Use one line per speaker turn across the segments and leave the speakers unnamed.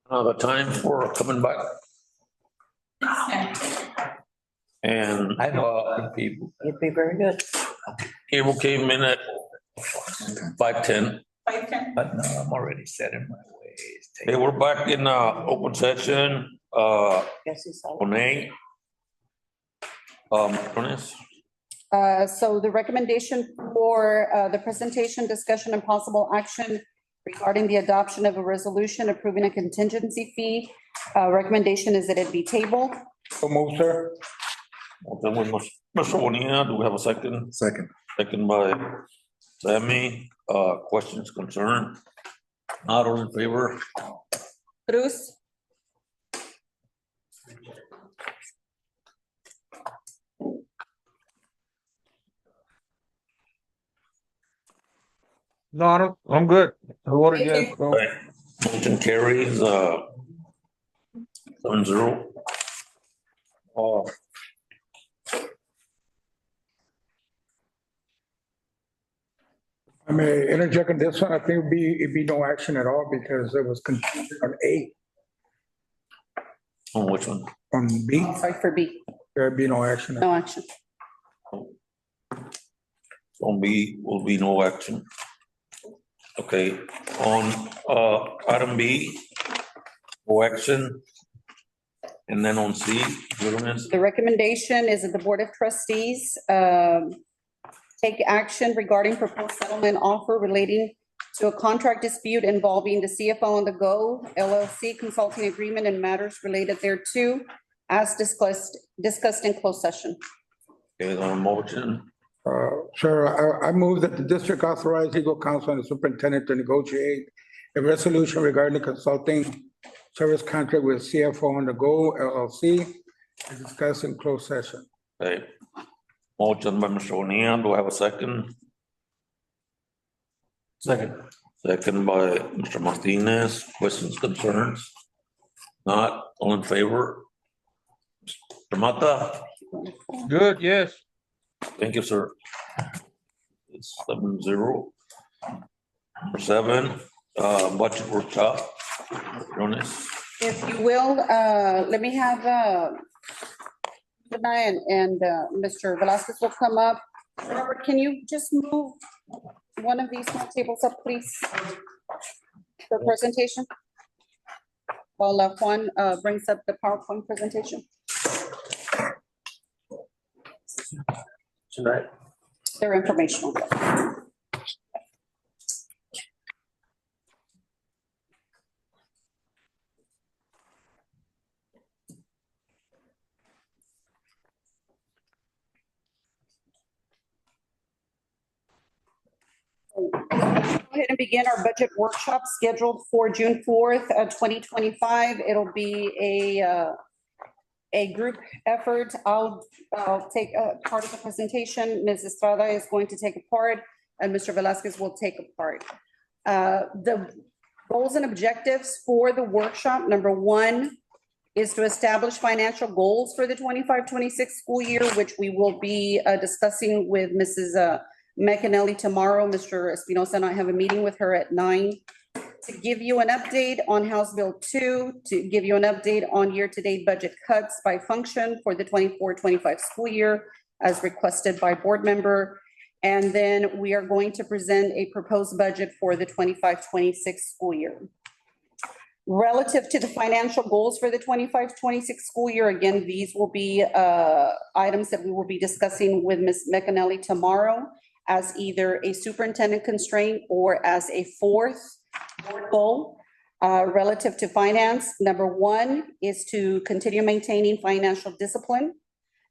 Another time for coming back. And
I know people. It'd be very good.
Cable came in at 5:10.
But no, I'm already set in my ways.
Hey, we're back in open session,
Guess it's all-
on A. Jonas,
So the recommendation for the presentation, discussion, and possible action regarding the adoption of a resolution approving a contingency fee. Recommendation is that it be tabled.
So move, sir.
then with Mr. Bonilla, do we have a second?
Second.
Second by Sammy, questions, concern? Not all in favor?
Cruz,
No, I don't, I'm good. I voted
Thank
yes.
you.
So.
Right. Motion carries, 7-0.
I may interject on this one. I think it'd be no action at all because it was contingent on A.
On which one?
On B,
sorry for B,
there'd be no action.
no action.
On B will be no action. Okay, on, item B, no action. And then on C, Jonas,
The recommendation is that the Board of Trustees take action regarding proposed settlement offer relating to a contract dispute involving the CFO on the Go LLC consulting agreement and matters related thereto as discussed in closed session.
is on a motion,
Sure, I move that the district authorize legal counsel and the superintendent to negotiate a resolution regarding the consulting service contract with CFO on the Go LLC and discuss in closed session.
okay. Motion by Mr. Bonilla, do I have a second?
Second.
Second by Mr. Martinez, questions, concerns? Not, all in favor? Mr. Mata?
Good, yes.
Thank you, sir. It's 7-0. Number 7, budget workshop. Jonas,
If you will, let me have, and Mr. Velasquez will come up. Robert, can you just move one of these tables up, please? The presentation. While Juan brings up the PowerPoint presentation.
Tonight.
They're informational. Go ahead and begin our budget workshop scheduled for June 4th, 2025. It'll be a group effort. I'll take part of the presentation. Ms. Estrada is going to take a part, and Mr. Velasquez will take a part. The goals and objectives for the workshop, number 1, is to establish financial goals for the 25-26 school year, which we will be discussing with Mrs. McAnally tomorrow. Mr. Espinosa and I have a meeting with her at 9. To give you an update on House Bill 2, to give you an update on year-to-date budget cuts by function for the 24-25 school year as requested by board member. And then we are going to present a proposed budget for the 25-26 school year. Relative to the financial goals for the 25-26 school year, again, these will be items that we will be discussing with Ms. McAnally tomorrow as either a superintendent constraint or as a fourth goal. Relative to finance, number 1 is to continue maintaining financial discipline.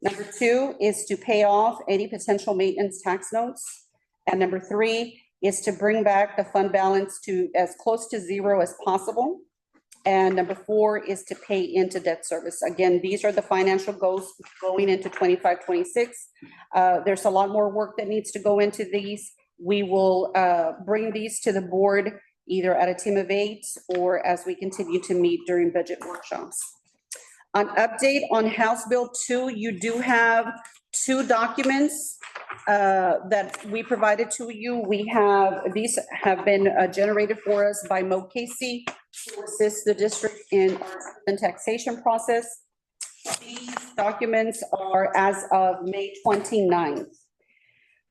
Number 2 is to pay off any potential maintenance tax notes. And number 3 is to bring back the fund balance to as close to 0 as possible. And number 4 is to pay into debt service. Again, these are the financial goals going into 25-26. There's a lot more work that needs to go into these. We will bring these to the board either at a team of 8 or as we continue to meet during budget workshops. An update on House Bill 2, you do have 2 documents that we provided to you. These have been generated for us by Mo Casey to assist the district in the taxation process. These documents are as of May 29th.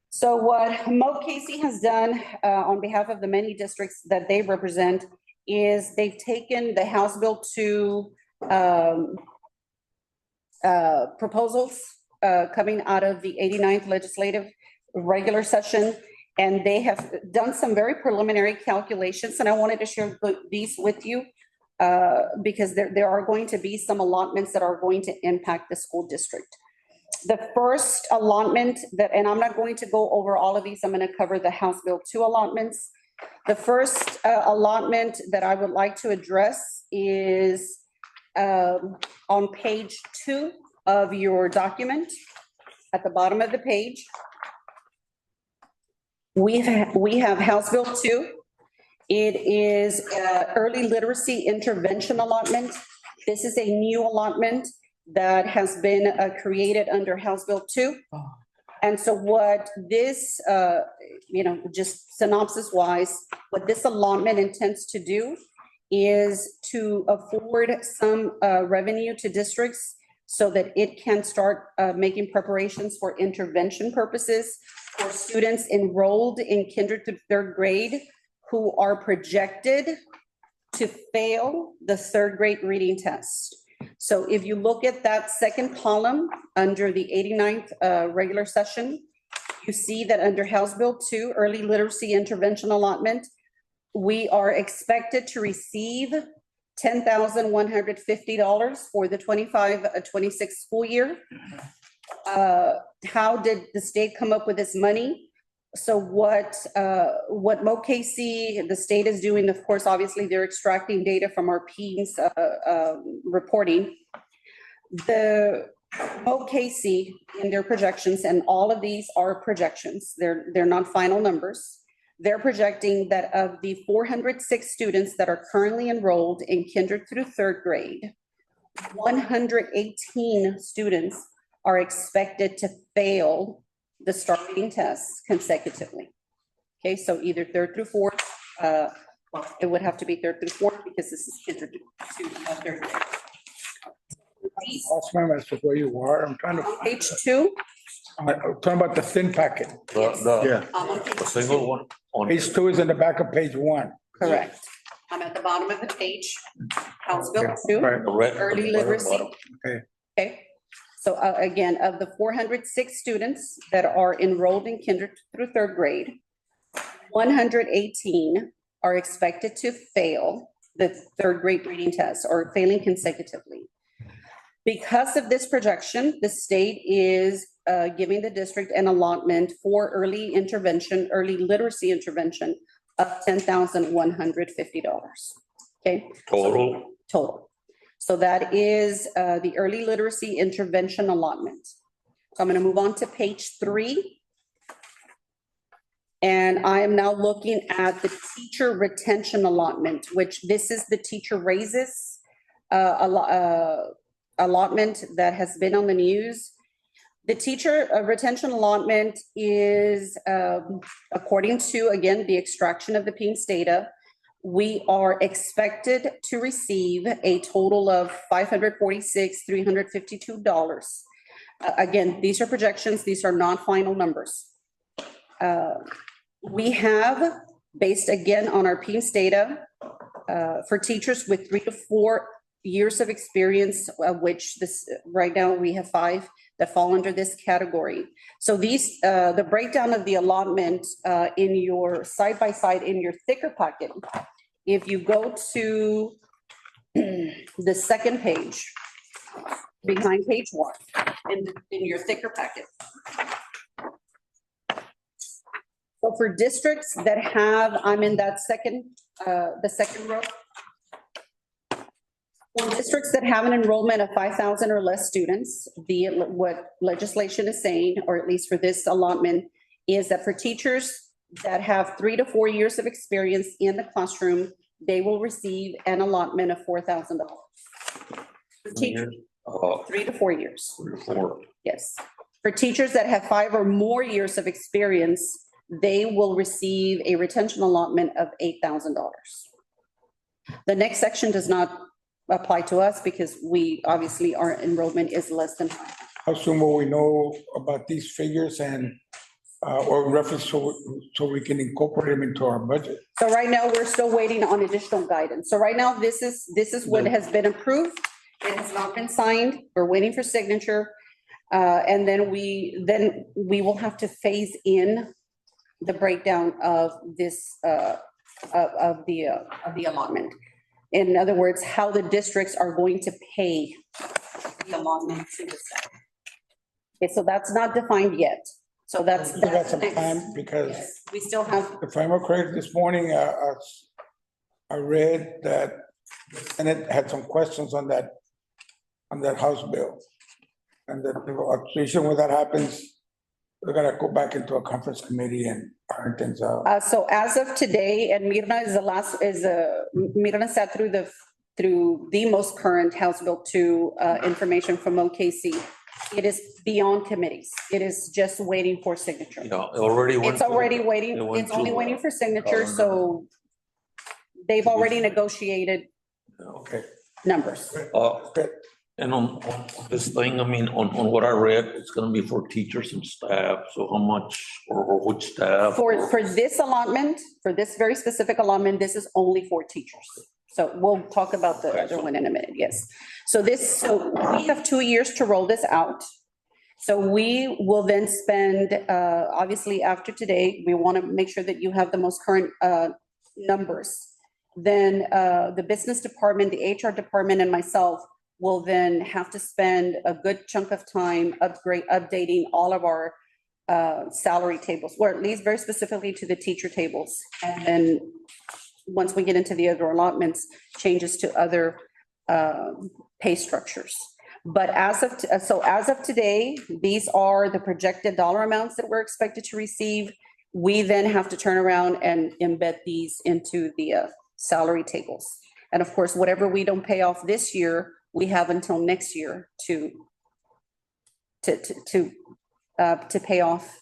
So what Mo Casey has done on behalf of the many districts that they represent is they've taken the House Bill 2 proposals coming out of the 89th legislative regular session, and they have done some very preliminary calculations, and I wanted to share these with you because there are going to be some allotments that are going to impact the school district. The first allotment that, and I'm not going to go over all of these, I'm going to cover the House Bill 2 allotments. The first allotment that I would like to address is on page 2 of your document, at the bottom of the page. We have House Bill 2. It is early literacy intervention allotment. This is a new allotment that has been created under House Bill 2. And so what this, just synopsis wise, what this allotment intends to do is to afford some revenue to districts so that it can start making preparations for intervention purposes for students enrolled in kinder through third grade who are projected to fail the third grade reading test. So if you look at that second column under the 89th regular session, you see that under House Bill 2, early literacy intervention allotment, we are expected to receive $10,150 for the 25-26 school year. How did the state come up with this money? So what Mo Casey, the state is doing, of course, obviously they're extracting data from our PEAMS reporting. The Mo Casey in their projections, and all of these are projections, they're not final numbers. They're projecting that of the 406 students that are currently enrolled in kinder through third grade, 118 students are expected to fail the STAR reading tests consecutively. Okay, so either third through fourth, it would have to be third through fourth because this is kinder to third grade.
Councilmember, as to where you are, I'm trying to.
Page 2.
I'm talking about the thin packet.
The
I'm on page
the single
2.
one on.
Page 2 is in the back of page 1.
Correct. I'm at the bottom of the page. House Bill
Okay,
2,
right.
The red-
early
the very
literacy.
bottom.
Okay. So again, of the 406 students that are enrolled in kinder through third grade, 118 are expected to fail the third grade reading test or failing consecutively. Because of this projection, the state is giving the district an allotment for early intervention, early literacy intervention of $10,150. Okay. Total. So that is the early literacy intervention allotment. So I'm going to move on to page 3. And I am now looking at the teacher retention allotment, which this is the teacher raises allotment that has been on the news. The teacher retention allotment is according to, again, the extraction of the PEAMS data. We are expected to receive a total of $546,352. Again, these are projections. These are not final numbers. We have, based again on our PEAMS data, for teachers with 3 to 4 years of experience, of which this right now we have 5 that fall under this category. So these, the breakdown of the allotment in your side-by-side in your thicker packet, if you go to the second page, behind page 1, in your thicker packet. So for districts that have, I'm in that the second row. For districts that have an enrollment of 5,000 or less students, what legislation is saying, or at least for this allotment, is that for teachers that have 3 to 4 years of experience in the classroom, they will receive an allotment of $4,000. For teachers, 3 to 4 years.
3 or 4.
Yes. For teachers that have 5 or more years of experience, they will receive a retention allotment of $8,000. The next section does not apply to us because we, obviously, our enrollment is less than.
How soon will we know about these figures and, or reference so we can incorporate them into our budget?
So right now, we're still waiting on additional guidance. So right now, this is what has been approved. It has not been signed. We're waiting for signature. And then we will have to phase in the breakdown of this, of the allotment. In other words, how the districts are going to pay the allotment to the staff. Okay, so that's not defined yet. So that's.
We got some
next.
time because
Yes, we still have,
if I'm correct, this morning, I read that the Senate had some questions on that House bill. And that, when that happens, we're gonna go back into a conference committee and iron things out.
so as of today, and Mirna Mirna sat through the most current House Bill 2 information from OKC. It is beyond committees. It is just waiting for signature.
Yeah, it already went.
It's already waiting,
it went
it's only
to,
waiting for signature,
governor.
so they've already negotiated
Okay.
numbers.
Good.
And on this thing, I mean, on what I read, it's gonna be for teachers and staff, so how much, or which staff?
For this allotment, for this very specific allotment, this is only for teachers. So we'll talk about the other one in a minute, yes. So we have 2 years to roll this out. So we will then spend, obviously after today, we want to make sure that you have the most current numbers. Then the business department, the HR department, and myself will then have to spend a good chunk of time updating all of our salary tables, or at least very specifically to the teacher tables. And then once we get into the other allotments, changes to other pay structures. But as of today, these are the projected dollar amounts that we're expected to receive. We then have to turn around and embed these into the salary tables. And of course, whatever we don't pay off this year, we have until next year to pay off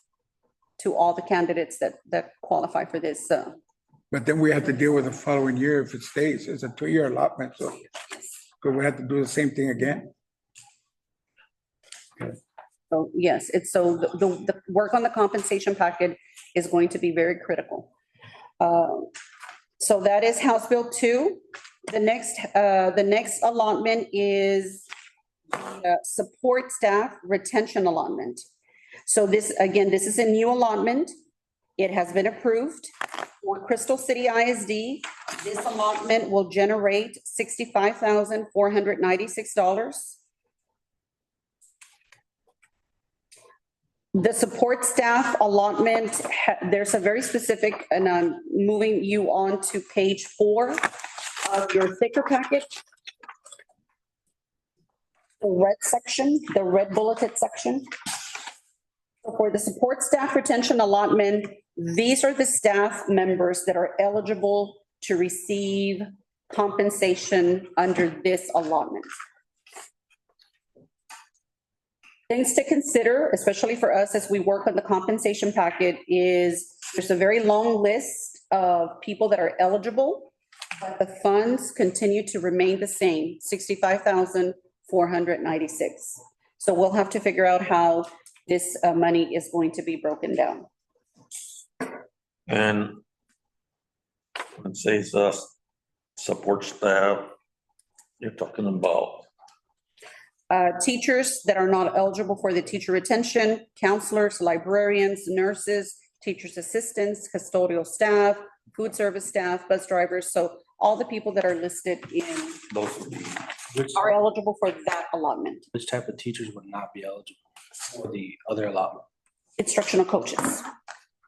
to all the candidates that qualify for this.
But then we have to deal with the following year if it stays. It's a 2-year allotment, so we have to do the same thing again.
So yes, the work on the compensation packet is going to be very critical. So that is House Bill 2. The next allotment is support staff retention allotment. So this is a new allotment. It has been approved for Crystal City ISD. This allotment will generate $65,496. The support staff allotment, there's a very specific, and I'm moving you on to page 4 of your thicker packet. The red section, the red bulleted section. For the support staff retention allotment, these are the staff members that are eligible to receive compensation under this allotment. Things to consider, especially for us as we work on the compensation packet, is there's a very long list of people that are eligible, but the funds continue to remain the same, $65,496. So we'll have to figure out how this money is going to be broken down.
And it says support staff, you're talking about.
Teachers that are not eligible for the teacher retention, counselors, librarians, nurses, teachers' assistants, custodial staff, food service staff, bus drivers. So all the people that are listed in
Those would be.
are eligible for that allotment.
Which type of teachers would not be eligible for the other allotment?
Instructional coaches.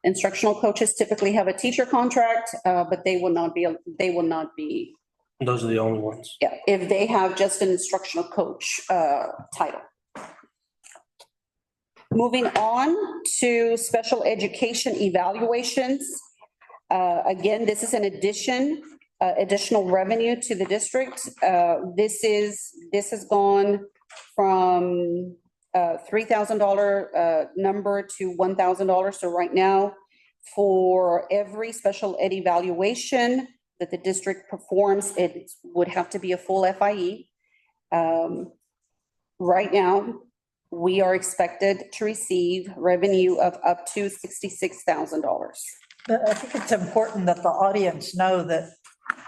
Instructional coaches typically have a teacher contract, but they will not be.
Those are the only ones.
Yeah, if they have just an instructional coach title. Moving on to special education evaluations. Again, this is an additional revenue to the district. This has gone from $3,000 number to $1,000. So right now, for every special ed evaluation, that the district performs, it would have to be a full FIE. Right now, we are expected to receive revenue of up to $66,000.
But I think it's important that the audience know that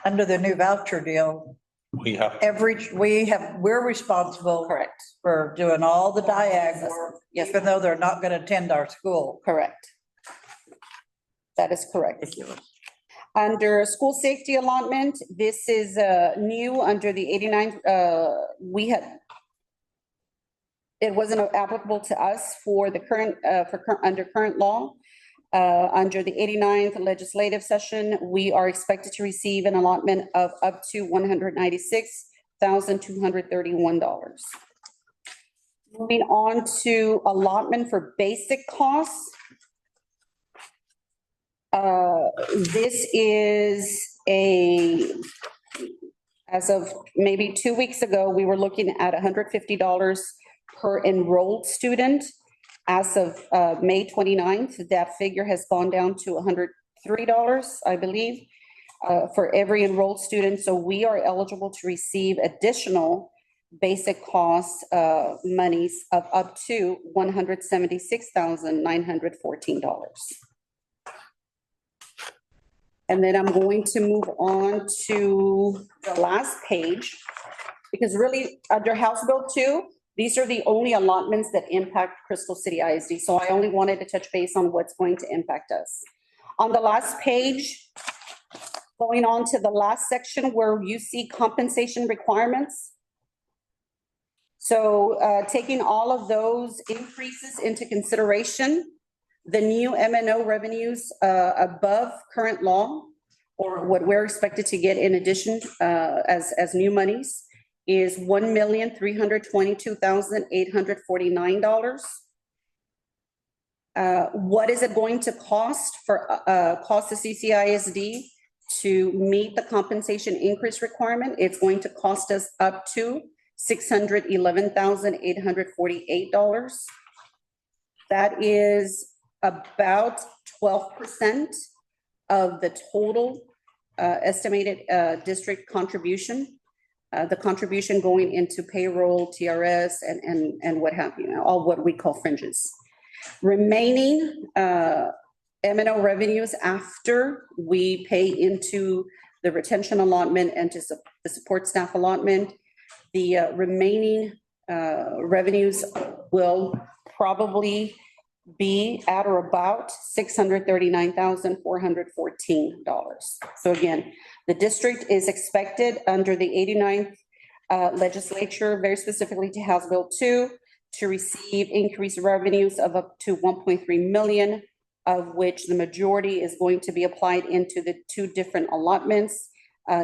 under the new voucher deal,
We have,
we're responsible
Correct,
for doing all the diag work,
Yes.
even though they're not going to attend our school.
correct. That is correct. Under school safety allotment, this is new under the 89, it wasn't applicable to us for the current, under current law. Under the 89th legislative session, we are expected to receive an allotment of up to $196,231. Moving on to allotment for basic costs. This is as of maybe 2 weeks ago, we were looking at $150 per enrolled student. As of May 29th, that figure has gone down to $103, I believe, for every enrolled student. So we are eligible to receive additional basic cost monies of up to $176,914. And then I'm going to move on to the last page, because really under House Bill 2, these are the only allotments that impact Crystal City ISD. So I only wanted to touch base on what's going to impact us. On the last page, going on to the last section where you see compensation requirements. So taking all of those increases into consideration, the new M&O revenues above current law, or what we're expected to get in addition as new monies, is $1,322,849. What is it going to cost the CCISD to meet the compensation increase requirement? It's going to cost us up to $611,848. That is about 12% of the total estimated district contribution. The contribution going into payroll, TRS, and what have you, all what we call fringes. Remaining M&O revenues after we pay into the retention allotment and to the support staff allotment, the remaining revenues will probably be at or about $639,414. So again, the district is expected under the 89th legislature, very specifically to House Bill 2, to receive increased revenues of up to 1.3 million, of which the majority is going to be applied into the two different allotments,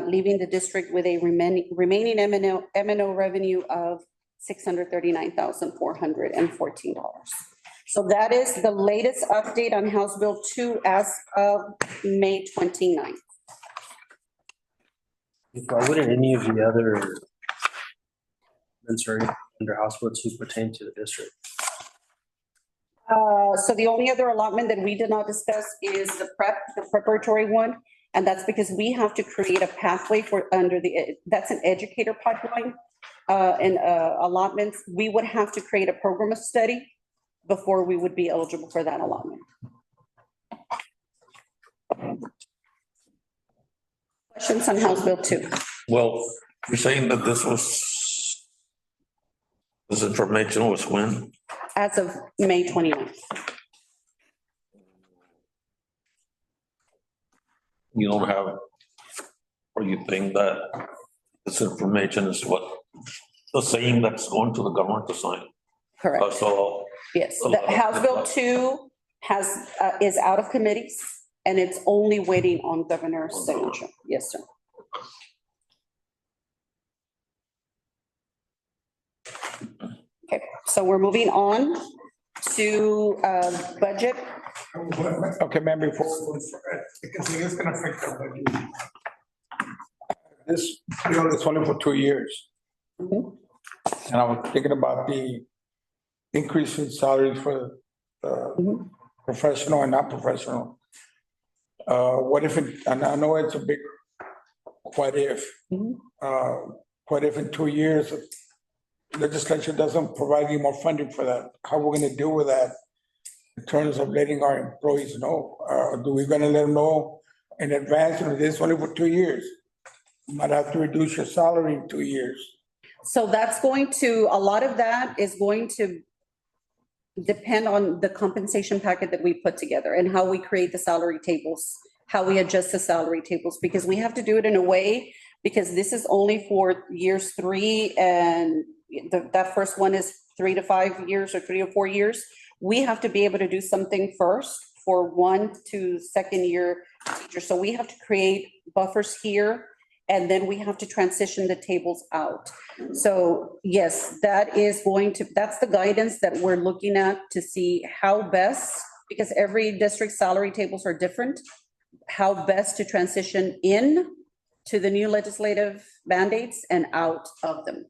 leaving the district with a remaining M&O revenue of $639,414. So that is the latest update on House Bill 2 as of May 29th.
Why wouldn't any of the other amendments under House Bill 2 pertain to the district?
So the only other allotment that we did not discuss is the preparatory one. And that's because we have to create a pathway for that's an educator pipeline and allotments. We would have to create a program of study before we would be eligible for that allotment. Questions on House Bill 2?
well, you're saying that this information was when?
As of May 29th.
You don't have, or you think that this information is what, the same that's going to the government to sign?
Correct.
So,
Yes, the House Bill 2 is out of committees and it's only waiting on governor's signature. Yes, sir. Okay, so we're moving on to budget.
Okay, ma'am, before, because it is gonna affect our budget. This bill is only for 2 years.
Mhm.
And I was thinking about the increase in salaries for professional and not professional. What if it, and I know it's a big what if?
Mhm.
What if in 2 years, legislature doesn't provide any more funding for that? How we're gonna deal with that in terms of letting our employees know? Do we gonna let them know in advance, or this only for 2 years? You might have to reduce your salary in 2 years.
So that's going to, a lot of that is going to depend on the compensation packet that we put together and how we create the salary tables, how we adjust the salary tables, because we have to do it in a way, because this is only for years 3 and that first one is 3 to 5 years or 3 to 4 years. We have to be able to do something first for 1 to 2nd year teachers. So we have to create buffers here, and then we have to transition the tables out. So yes, that's the guidance that we're looking at to see how best, because every district salary tables are different, how best to transition in to the new legislative mandates and out of them.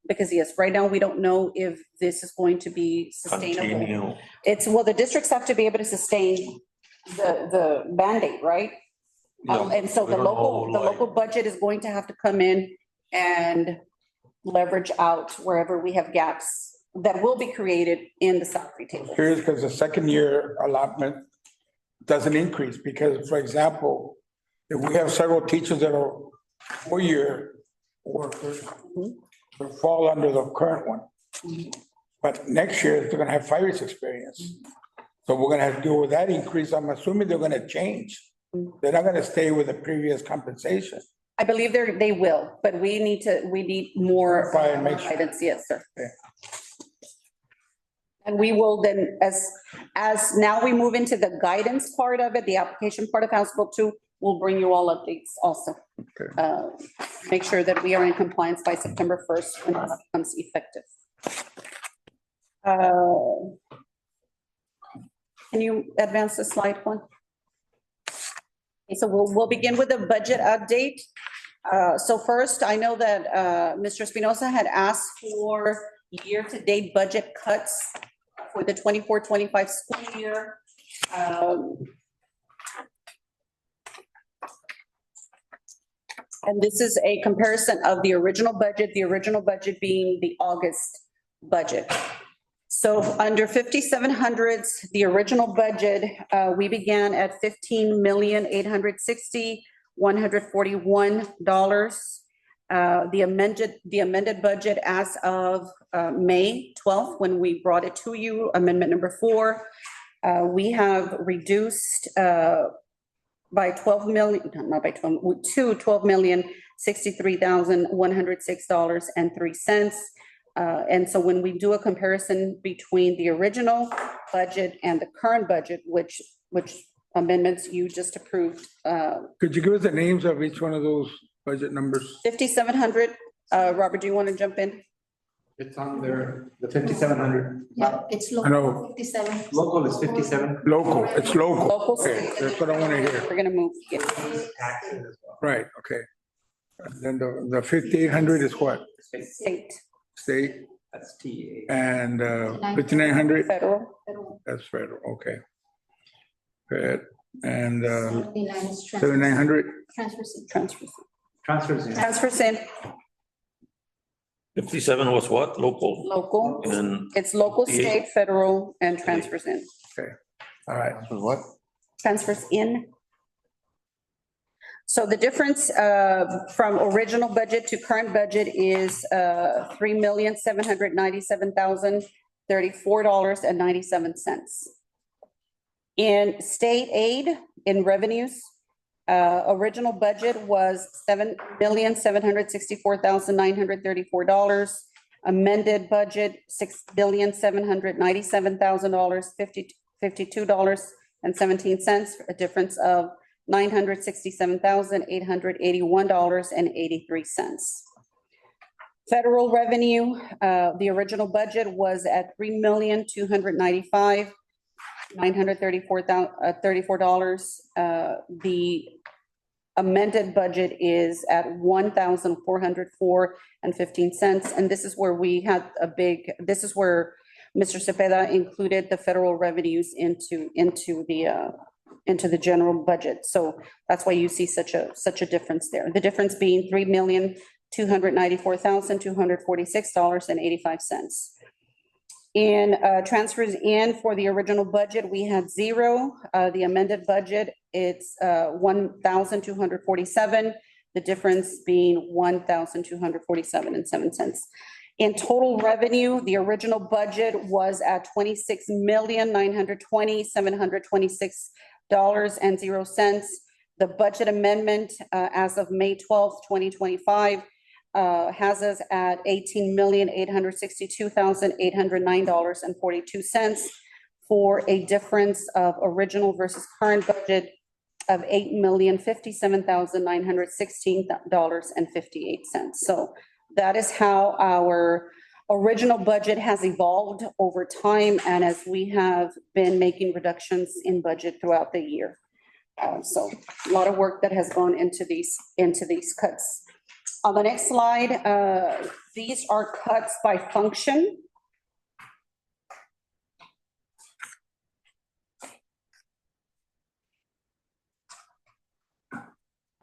Because yes, right now, we don't know if this is going to be sustainable.
Continue.
Well, the districts have to be able to sustain the mandate, right?
Yeah,
And so
we
the
don't know,
local budget is going to have to come in and leverage out wherever we have gaps that will be created in the salary table.
Here's because the second year allotment doesn't increase, because, for example, if we have several teachers that are 4-year workers, they fall under the current one. But next year, they're gonna have 5 years experience. So we're gonna have to deal with that increase. I'm assuming they're gonna change. They're not gonna stay with the previous compensation.
I believe they will, but we need more
Verify and make sure.
guidance, yes, sir.
Okay.
And we will then, as now we move into the guidance part of it, the application part of House Bill 2, we'll bring you all updates also.
Okay.
Make sure that we are in compliance by September 1st when it becomes effective. Can you advance the slide one? Okay, so we'll begin with the budget update. So first, I know that Mr. Espinosa had asked for year-to-date budget cuts for the 24-25 school year. And this is a comparison of the original budget being the August budget. So under 5700s, the original budget, we began at $15,860,141. The amended budget as of May 12th, when we brought it to you, amendment number 4, we have reduced by 12 million, not by 12, to $12,063,106.03. And so when we do a comparison between the original budget and the current budget, which amendments you just approved,
Could you give us the names of each one of those budget numbers?
5,700, Robert, do you want to jump in?
It's on there, the 5,700.
Yeah, it's
I know.
local, 57.
Local is 57.
Local, it's local.
Local,
Okay,
state.
that's what I want to hear.
We're gonna move, yeah.
Taxes as well.
Right, okay. And then the 5,800 is what?
State,
State,
That's TA.
and 5,900,
federal,
Federal,
that's federal, okay. Good, and
79 is
7,900,
transfer.
transfers.
Transfers in.
Transfers in,
57 was what? Local?
local,
And
it's local, state, federal, and transfers in.
all right.
What?
Transfers in. So the difference from original budget to current budget is $3,797,034.97. In state aid, in revenues, original budget was $7,764,934. Amended budget, $6,797,000, $52.17, a difference of $967,881.83. Federal revenue, the original budget was at $3,295,934. The amended budget is at $1,404.15. And this is where we had this is where Mr. Cepeda included the federal revenues into the into the general budget. So that's why you see such a difference there. The difference being $3,294,246.85. In transfers in for the original budget, we had zero. The amended budget, it's 1,247. The difference being 1,247.07. In total revenue, the original budget was at $26,920,726.00. The budget amendment as of May 12th, 2025 has us at $18,862,809.42 for a difference of original versus current budget of $8,057,916.58. So that is how our original budget has evolved over time and as we have been making reductions in budget throughout the year. So a lot of work that has gone into these cuts. On the next slide, these are cuts by function.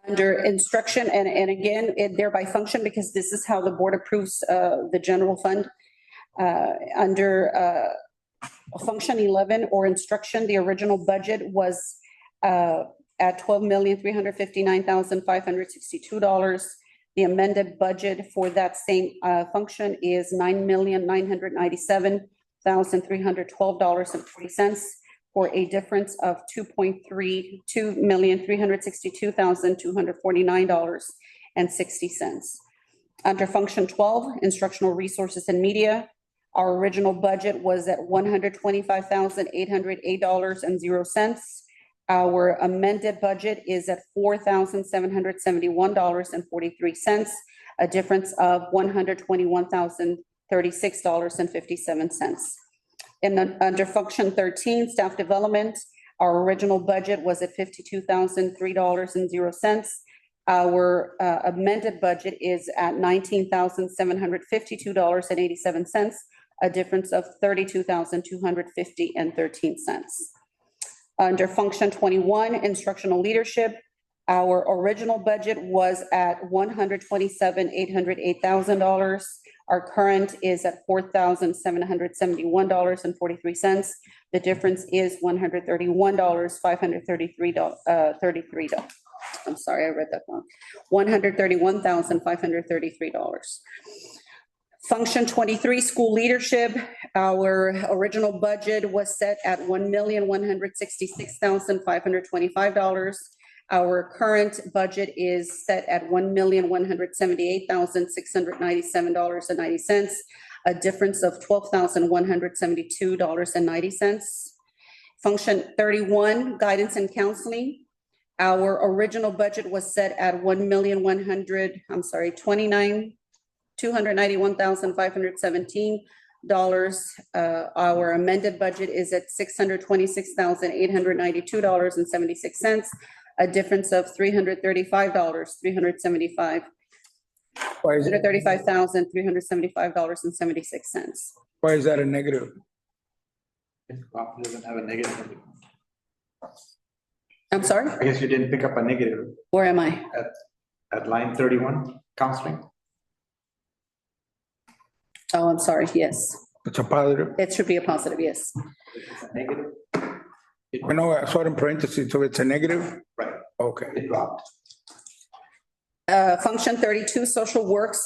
Under instruction, and again, they're by function because this is how the board approves the general fund. Under function 11 or instruction, the original budget was at $12,359,562. The amended budget for that same function is $9,997,312.40 for a difference of $2,362,249.60. Under function 12, instructional resources and media, our original budget was at $125,808.00. Our amended budget is at $4,771.43, a difference of $121,036.57. And under function 13, staff development, our original budget was at $52,003.00. Our amended budget is at $19,752.87, a difference of $32,250.13. Under function 21, instructional leadership, our original budget was at $127,808,000. Our current is at $4,771.43. The difference is $131,533. I'm sorry, I read that wrong. $131,533. Function 23, school leadership, our original budget was set at $1,166,525. Our current budget is set at $1,178,697.90, a difference of $12,172.90. Function 31, guidance and counseling. Our original budget was set at $291,517. Our amended budget is at $626,892.76, a difference of $335,375.
Why is it,
$335,375.76.
why is that a negative?
It doesn't have a negative.
I'm sorry,
I guess you didn't pick up a negative
where am I?
at line 31, counseling.
Oh, I'm sorry, yes.
It's a positive.
It should be a positive, yes.
It's a negative.
I know I saw it in parentheses, so it's a negative?
Right.
Okay.
It dropped.
Function 32, social work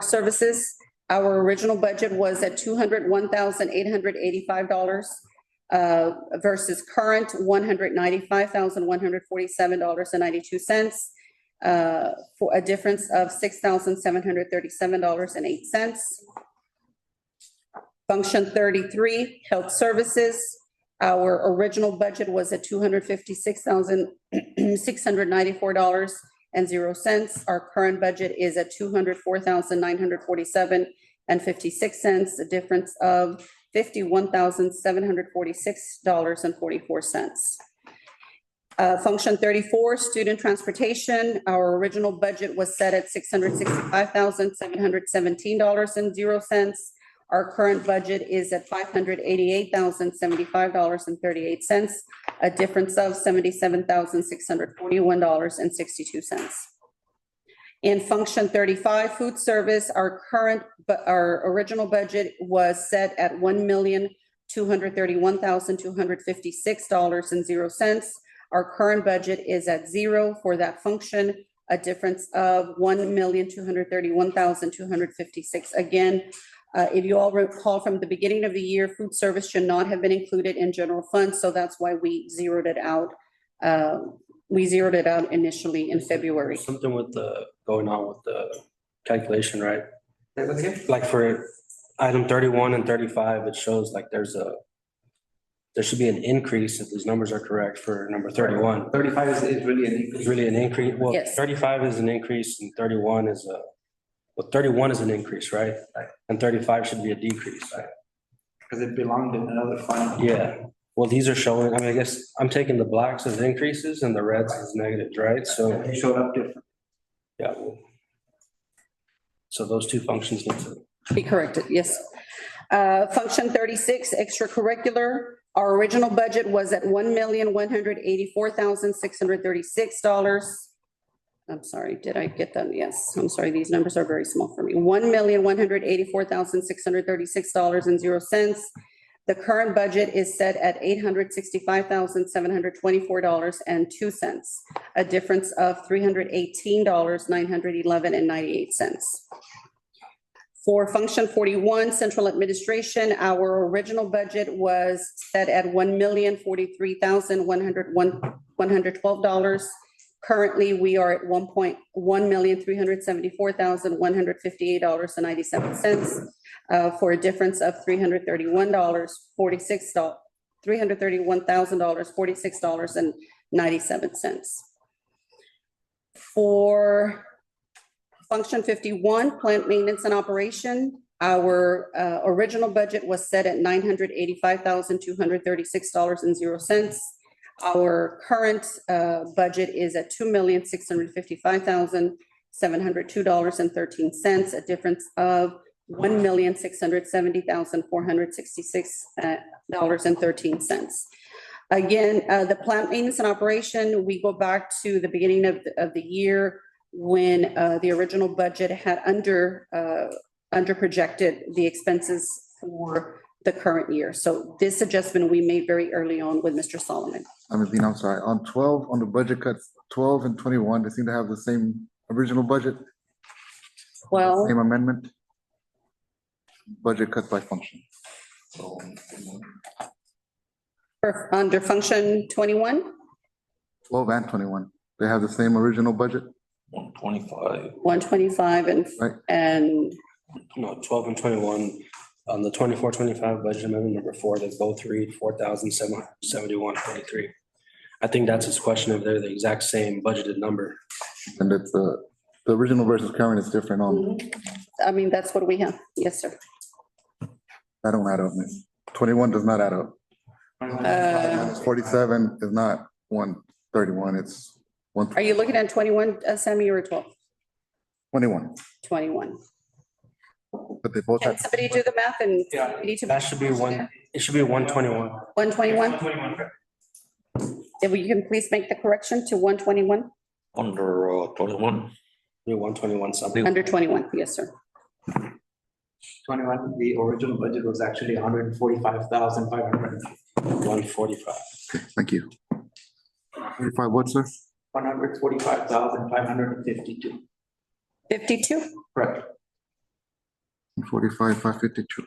services. Our original budget was at $201,885 versus current $195,147.92 for a difference of $6,737.08. Function 33, health services. Our original budget was at $256,694.00. Our current budget is at $204,947.56, a difference of $51,746.44. Function 34, student transportation. Our original budget was set at $665,717.00. Our current budget is at $588,075.38, a difference of $77,641.62. In function 35, food service, our original budget was set at $1,231,256.00. Our current budget is at zero for that function, a difference of $1,231,256. Again, if you all recall from the beginning of the year, food service should not have been included in general fund, so that's why we zeroed it out. We zeroed it out initially in February.
Something with the, going on with the calculation, right?
Say that again?
Like for item 31 and 35, it shows like there should be an increase if these numbers are correct for number 31.
35 is really an
It's
increase.
really an increase. Well,
Yes.
35 is an increase and 31 is well, 31 is an increase, right?
Right.
And 35 should be a decrease.
Because it belonged in another fund.
Yeah. Well, these are showing, I mean, I guess I'm taking the blacks as increases and the reds as negatives, right? So,
They showed up different.
yeah. So those two functions need to,
Be corrected, yes. Function 36, extracurricular. Our original budget was at $1,184,636. I'm sorry, did I get that? Yes, I'm sorry, these numbers are very small for me. $1,184,636.00. The current budget is set at $865,724.02, a difference of $318,911.98. For function 41, central administration, our original budget was set at $1,043,112. Currently, we are at $1,374,158.97, for a difference of $331,046.97. For function 51, plant maintenance and operation, our original budget was set at $985,236.00. Our current budget is at $2,655,702.13, a difference of $1,670,466.13. Again, the plant maintenance and operation, we go back to the beginning of the year when the original budget had under projected the expenses for the current year. So this adjustment we made very early on with Mr. Solomon.
I'm sorry, on 12, on the budget cuts, 12 and 21, they seem to have the same original budget,
Well,
same amendment. Budget cut by function.
under function 21,
12 and 21, they have the same original budget,
125.
125
right?
and
no, 12 and 21, on the 24-25 budget amendment number 4, they both read 4,771.23. I think that's his question if they're the exact same budgeted number.
And it's the original versus current is different on,
I mean, that's what we have. Yes, sir.
I don't add up, miss. 21 does not add up. 47 is not 131, it's
Are you looking at 21, Sammy, or 12?
121,
21.
but they both
Can
have,
somebody do the math and
Yeah,
we need to.
That should be it should be 121.
121? If you can please make the correction to 121,
Under 21.
Be 121 something.
under 21, yes, sir.
21, the original budget was actually 145,500.
145.
thank you. 35 what, sir?
145,552.
52?
Correct.
45, 552.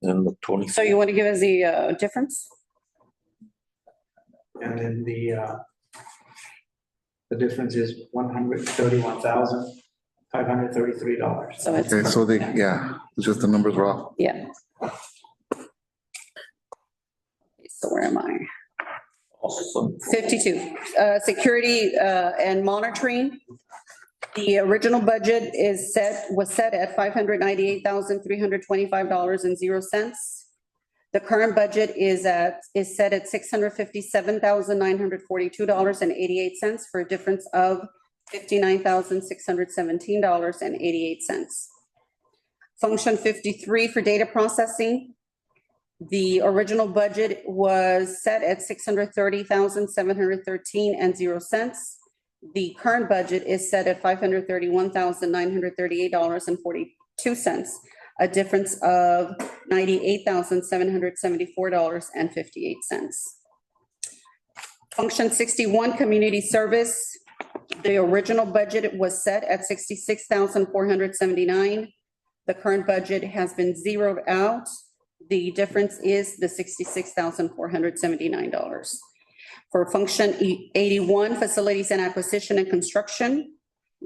And the 20.
So you want to give us the difference?
And then the difference is $131,533.
So it's,
Okay, so it's just the numbers were off.
yeah. So where am I?
Awesome.
52, security and monitoring. The original budget was set at $598,325.00. The current budget is set at $657,942.88 for a difference of $59,617.88. Function 53 for data processing. The original budget was set at 630,713 and 0 cents. The current budget is set at $531,938 and 42 cents, a difference of $98,774 and 58 cents. Function 61, community service. The original budget was set at 66,479. The current budget has been zeroed out. The difference is the $66,479. For function 81, facilities and acquisition and construction,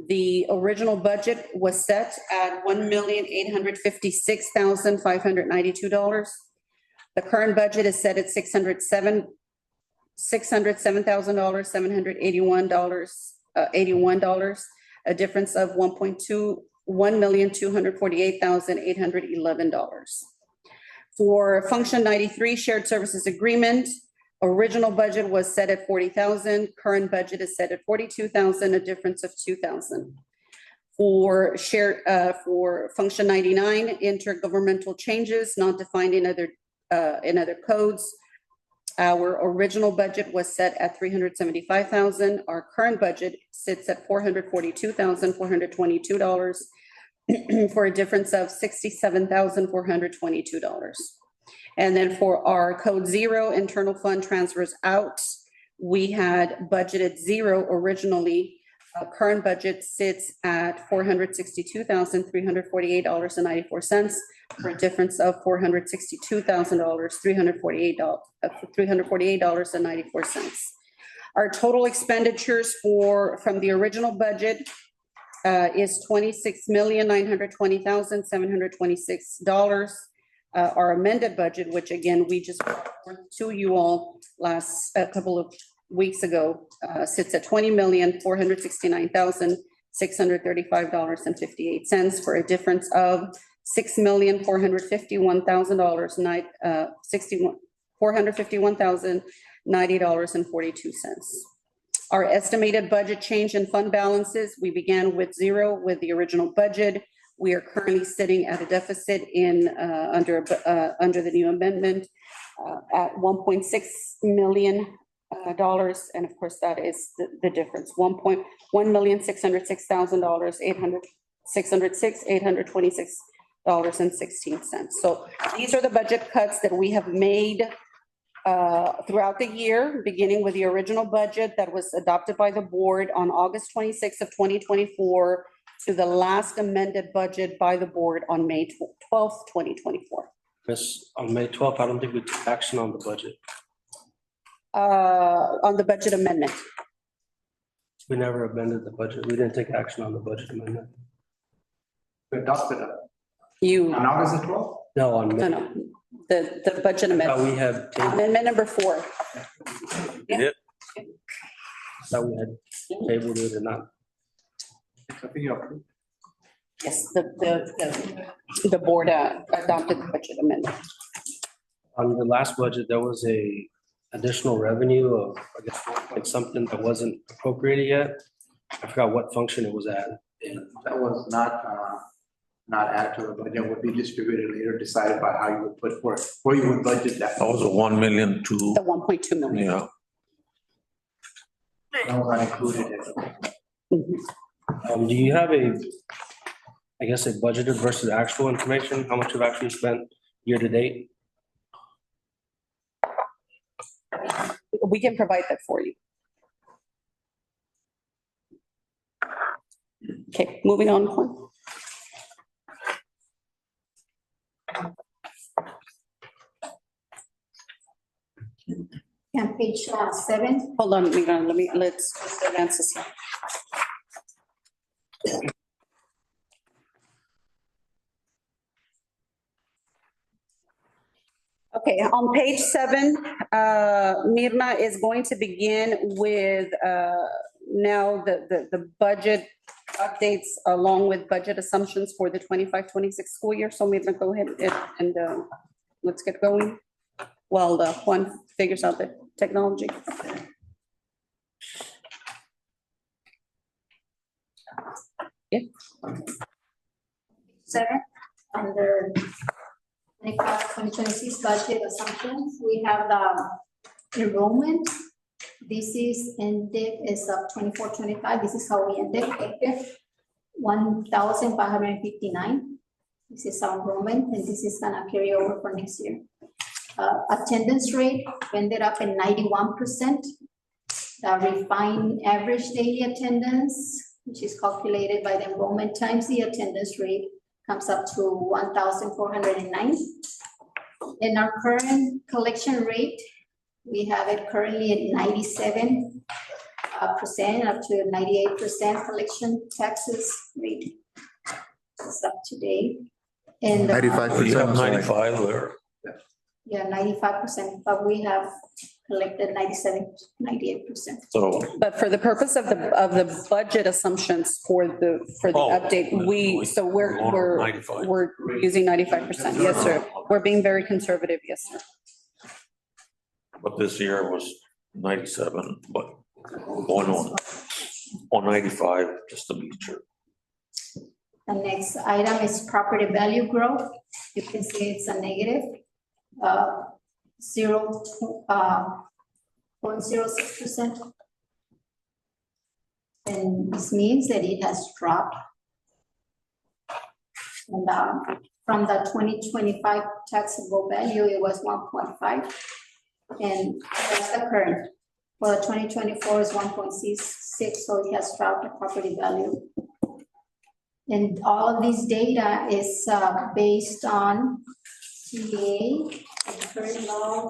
the original budget was set at $1,856,592. The current budget is set at $607,781, a difference of $1,248,811. For function 93, shared services agreement, original budget was set at 40,000, current budget is set at 42,000, a difference of 2,000. For function 99, intergovernmental changes not defined in other codes. Our original budget was set at 375,000. Our current budget sits at $442,422 for a difference of $67,422. And then for our code 0, internal fund transfers out, we had budgeted 0 originally. Current budget sits at $462,348.94 for a difference of $462,348.94. Our total expenditures from the original budget is $26,920,726. Our amended budget, which again, we just brought to you all a couple of weeks ago, sits at $20,469,635.58 for a difference of $6,451,090.42. Our estimated budget change in fund balances, we began with 0 with the original budget. We are currently sitting at a deficit under the new amendment at $1.6 million. And of course, that is the difference, $1,606,826.16. So these are the budget cuts that we have made throughout the year, beginning with the original budget that was adopted by the board on August 26th of 2024 to the last amended budget by the board on May 12th, 2024.
Miss, on May 12th, I don't think we took action on the budget.
On the budget amendment.
We never amended the budget. We didn't take action on the budget amendment.
We adopted it
You,
on August the 12th.
No, on.
no, the budget
Thought
amendment.
we had,
Amendment number 4.
thought we had tabled it or not.
I think you approved.
Yes, the board adopted the budget amendment.
On the last budget, there was a additional revenue of, I guess, 4 point something that wasn't appropriated yet. I forgot what function it was at.
That was not added to the budget, would be distributed later, decided by how you would put where you would budget that.
That was a 1 million to,
The 1.2 million.
yeah.
That was not included in it.
Do you have a budgeted versus actual information? How much you've actually spent year to date?
We can provide that for you. Okay, moving on. Juan.
On page 7,
Hold on, let's advance this here. Okay, on page 7, Mirna is going to begin with now the budget updates along with budget assumptions for the 25-26 school year. So Mirna, go ahead and let's get going while Juan figures out the technology. Yeah.
7, under 2026 budget assumptions, we have the enrollment. This is ended as of 24-25. This is how we ended, effective 1,559. This is our enrollment, and this is gonna carry over for next year. Attendance rate ended up at 91%. The refined average daily attendance, which is calculated by the enrollment times the attendance rate, comes up to 1,409. In our current collection rate, we have it currently at 97% up to 98% collection taxes rate. It's up to date. And
95%.
You have 95 there.
yeah, 95%, but we have collected 97, 98%.
So,
But for the purpose of the budget assumptions for the
Oh,
update, so
we're going
we're,
95.
we're using 95%. Yes, sir. We're being very conservative. Yes, sir.
but this year was 97, but we're going on 95, just to be sure.
The next item is property value growth. You can see it's a negative, 0.06%. And this means that it has dropped. And from the 2025 taxable value, it was 1.5. And that's the current. For the 2024 is 1.66, so it has dropped the property value. And all of this data is based on TA, and current law,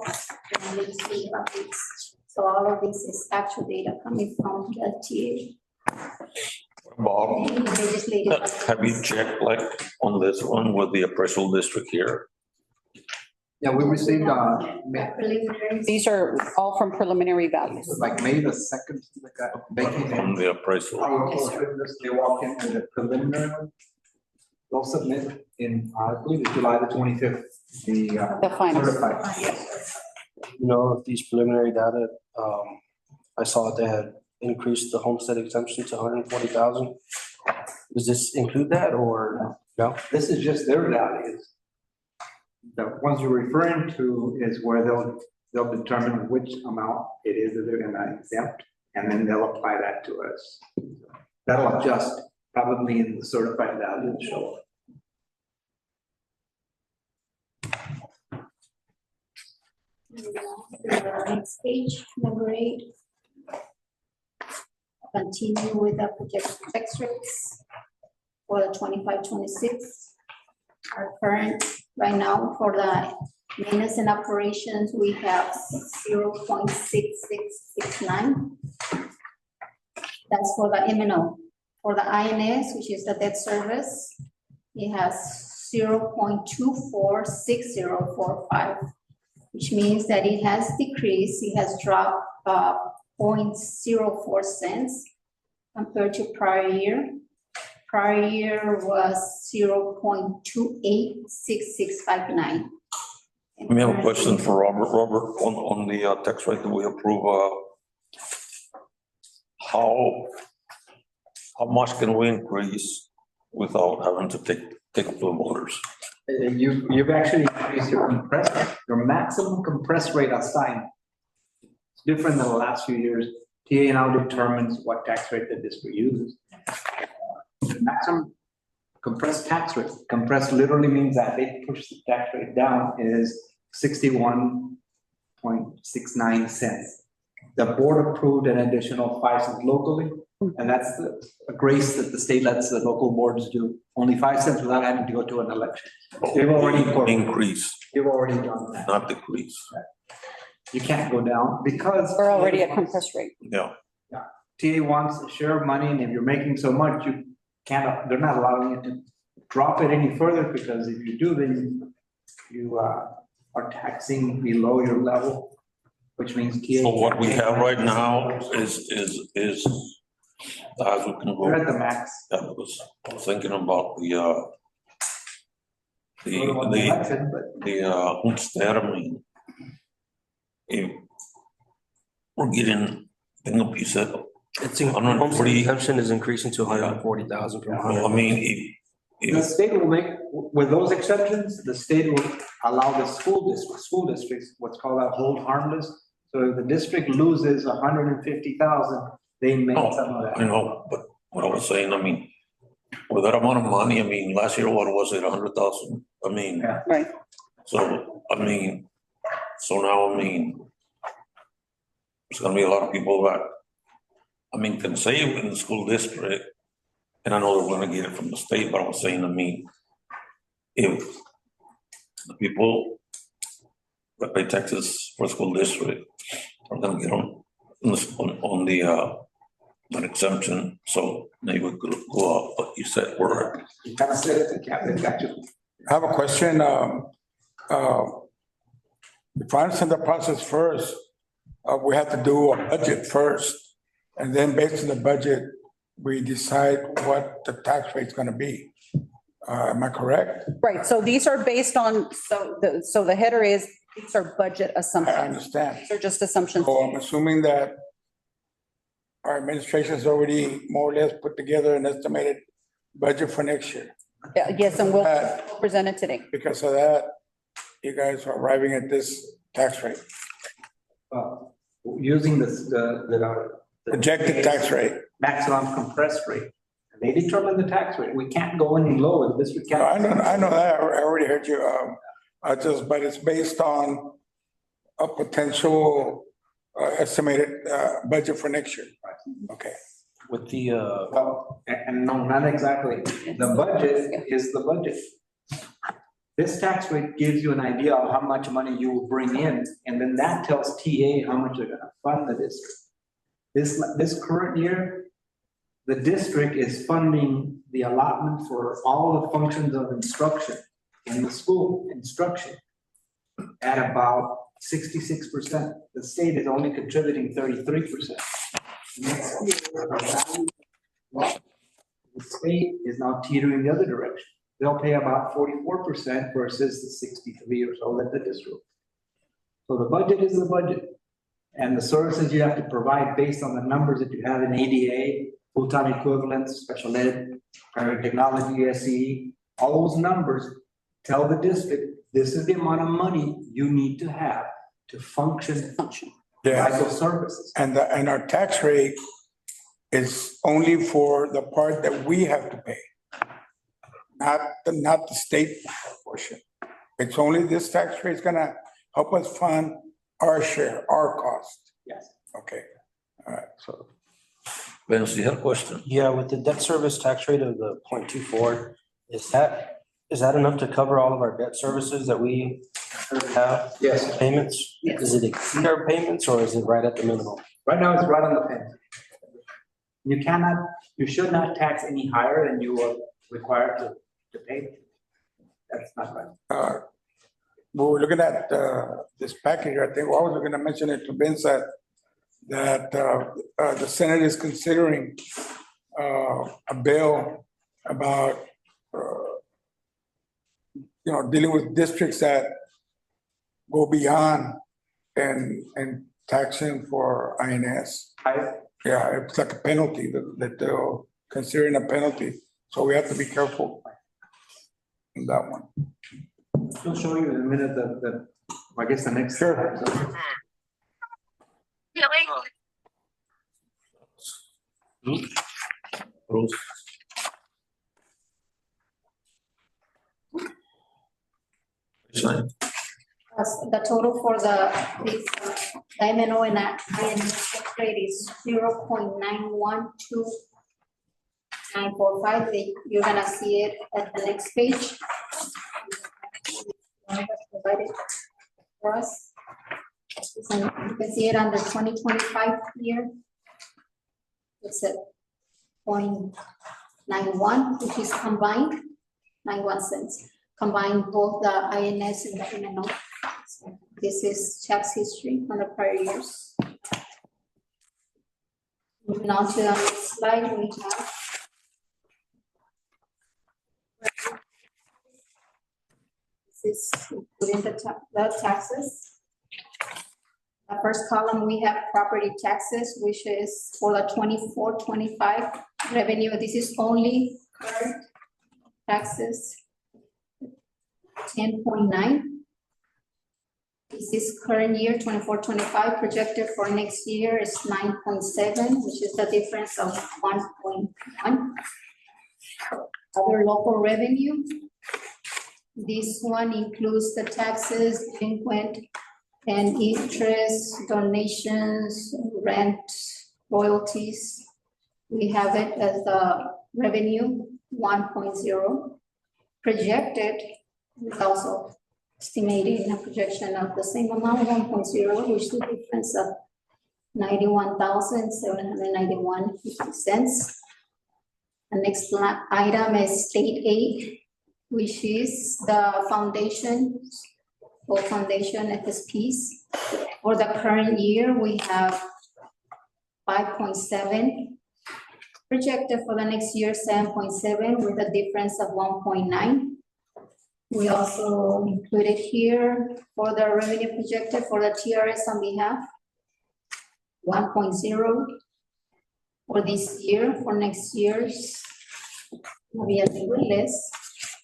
and legislative updates. So all of this is actual data coming from the TA.
Bob,
Legislative
have you
updates.
checked like on this one with the appraisal district here?
Yeah, we received,
Preliminaries.
These are all from preliminary values.
like May the 2nd, they came in.
On the appraisal,
They walk in with a preliminary one. They'll submit in, I believe it's July the 25th,
The finals.
certified.
You know, if these preliminary data, I saw that they had increased the homestead exemption to 140,000. Does this include that or no?
This is just their values. The ones you're referring to is where they'll determine which amount it is that they're gonna exempt, and then they'll apply that to us. That'll adjust probably in the certified value to show.
Next page, number 8. Continue with the projected tax rates for the 25-26. Our current, right now, for the maintenance and operations, we have 0.6669. That's for the M&O. For the INS, which is the debt service, it has 0.246045, which means that it has decreased, it has dropped 0.04 cents compared to prior year. Prior year was 0.286659.
we have a question for Robert. Robert, on the tax rate that we approve, how much can we increase without having to take up the voters?
You've actually increased your maximum compressed rate assigned. It's different than the last few years. TA now determines what tax rate the district uses. The maximum compressed tax rate, compressed literally means that they push the tax rate down, is 61.69 cents. The board approved an additional 5 cents locally, and that's a grace that the state lets the local boards do. Only 5 cents without having to go to an election. They've already
Increase,
You've already done that.
not decrease.
You can't go down because.
We're already at compressed rate.
Yeah,
TA wants a share of money, and if you're making so much, you can't, they're not allowing you to drop it any further, because if you do, then you are taxing below your level, which means TA.
so what we have right now is as we can go.
We're at the max.
I was thinking about the
Election, but
homestead, I mean, if we're getting, I think you said,
It's in,
140.
homestead exemption is increasing to 140,000 from
I mean,
The state will make, with those exceptions, the state will allow the school districts, what's called a hold harmless. So if the district loses 150,000, they make
No,
some of that.
I know, but what I was saying, I mean, with that amount of money, I mean, last year, what was it, 100,000? I mean,
Yeah.
Right.
so, I mean, so now, I mean, there's gonna be a lot of people that, I mean, can save in the school district. And I know they're gonna get it from the state, but I was saying, I mean, if the people that pay taxes for school district are gonna get on the, an exemption, so maybe we could go up, but you said we're,
You kind of said it, the cabinet got you.
I have a question. If I understand the process first, we have to do a budget first. And then based on the budget, we decide what the tax rate's gonna be. Am I correct?
Right, so these are based on, so the header is, these are budget
I
assumptions.
understand.
These are just assumptions.
So I'm assuming that our administration's already more or less put together an estimated budget for next year.
Yes, and we'll
Uh,
present it today.
Because of that, you guys are arriving at this tax rate,
Using the
projected tax rate.
maximum compressed rate. They determine the tax rate. We can't go any lower. This we
No,
can't.
I know that. I already heard you. But it's based on a potential estimated budget for next year. Okay.
With the,
Well, and no, not exactly. The budget is the budget. This tax rate gives you an idea of how much money you will bring in, and then that tells TA how much they're gonna fund the district. This current year, the district is funding the allotment for all the functions of instruction in the school instruction at about 66%. The state is only contributing 33%. Next year, the state is now teetering the other direction. They'll pay about 44% versus the 63 or so that the district. So the budget is the budget. And the services you have to provide based on the numbers that you have in ADA, full-time equivalents, special ed, private technology, SE, all those numbers tell the district, this is the amount of money you need to have to function,
Yeah.
provide those services.
And our tax rate is only for the part that we have to pay. Not the state portion. It's only this tax rate is gonna help us fund our share, our cost.
Yes.
Okay, all right, so.
Vince, you had a question?
yeah, with the debt service tax rate of the 0.24, is that enough to cover all of our debt services that we have?
Yes.
Payments?
Yes.
Does it exceed our payments or is it right at the minimum?
Right now, it's right on the pen. You should not tax any higher than you are required to pay. That's not right.
We were looking at this package, I think, I was gonna mention it to Vince that the Senate is considering a bill about dealing with districts that go beyond and taxing for INS. Yeah, it's like a penalty that they're considering a penalty, so we have to be careful in that one.
I'll show you in a minute I guess the next.
Sure.
Bruce? Sign.
The total for this MNO and INS rate is 0.912945. You're gonna see it at the next page. Provided for us. And you can see it under 2025 year. It's at 0.91, which is combined, 91 cents. Combine both the INS and the MNO. So this is tax history from the prior years. Moving on to the next slide, we have. This is putting the taxes. The first column, we have property taxes, which is for the 24-25 revenue. This is only current taxes, 10.9. This is current year 24-25. Projected for next year is 9.7, which is the difference of 1.1. Other local revenue. This one includes the taxes, delinquent and interest, donations, rent, royalties. We have it as the revenue 1.0. Projected, we also estimating a projection of the same amount, 1.0, which is the difference of 91,791.50 cents. The next item is state aid, which is the foundation, for foundation FSPs. For the current year, we have 5.7. Projected for the next year, 7.7, with a difference of 1.9. We also included here for the revenue projected for the TRS on behalf, 1.0 for this year. For next year's, we have a little less,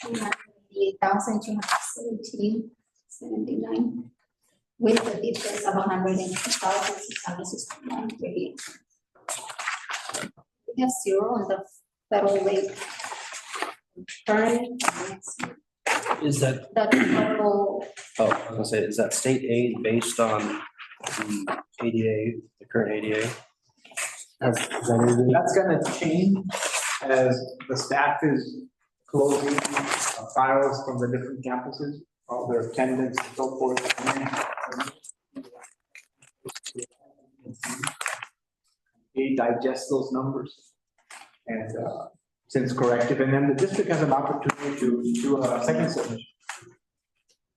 8,217.79, with a difference of 102,669.38. We have 0 on the federal rate. Current.
Is that,
The total,
oh, I was gonna say, is that state aid based on the ADA, the current ADA? Is that anything?
That's gonna change as the staff is closing files from the different campuses, all their attendance and so forth. They digest those numbers and since corrective, and then the district has an opportunity to do a second submission.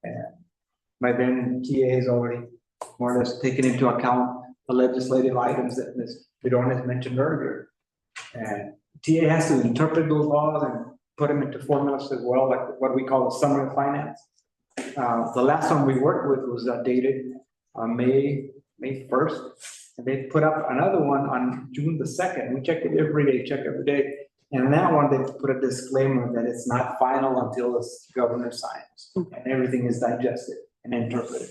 And by then, TA has already more or less taken into account the legislative items that Ms. Vidornes mentioned earlier. And TA has to interpret those laws and put them into formulas as well, like what we call a summary of finance. The last one we worked with was dated May 1st, and they put up another one on June the 2nd. We check it every day, And that one, they put a disclaimer that it's not final until the governor signs, and everything is digested and interpreted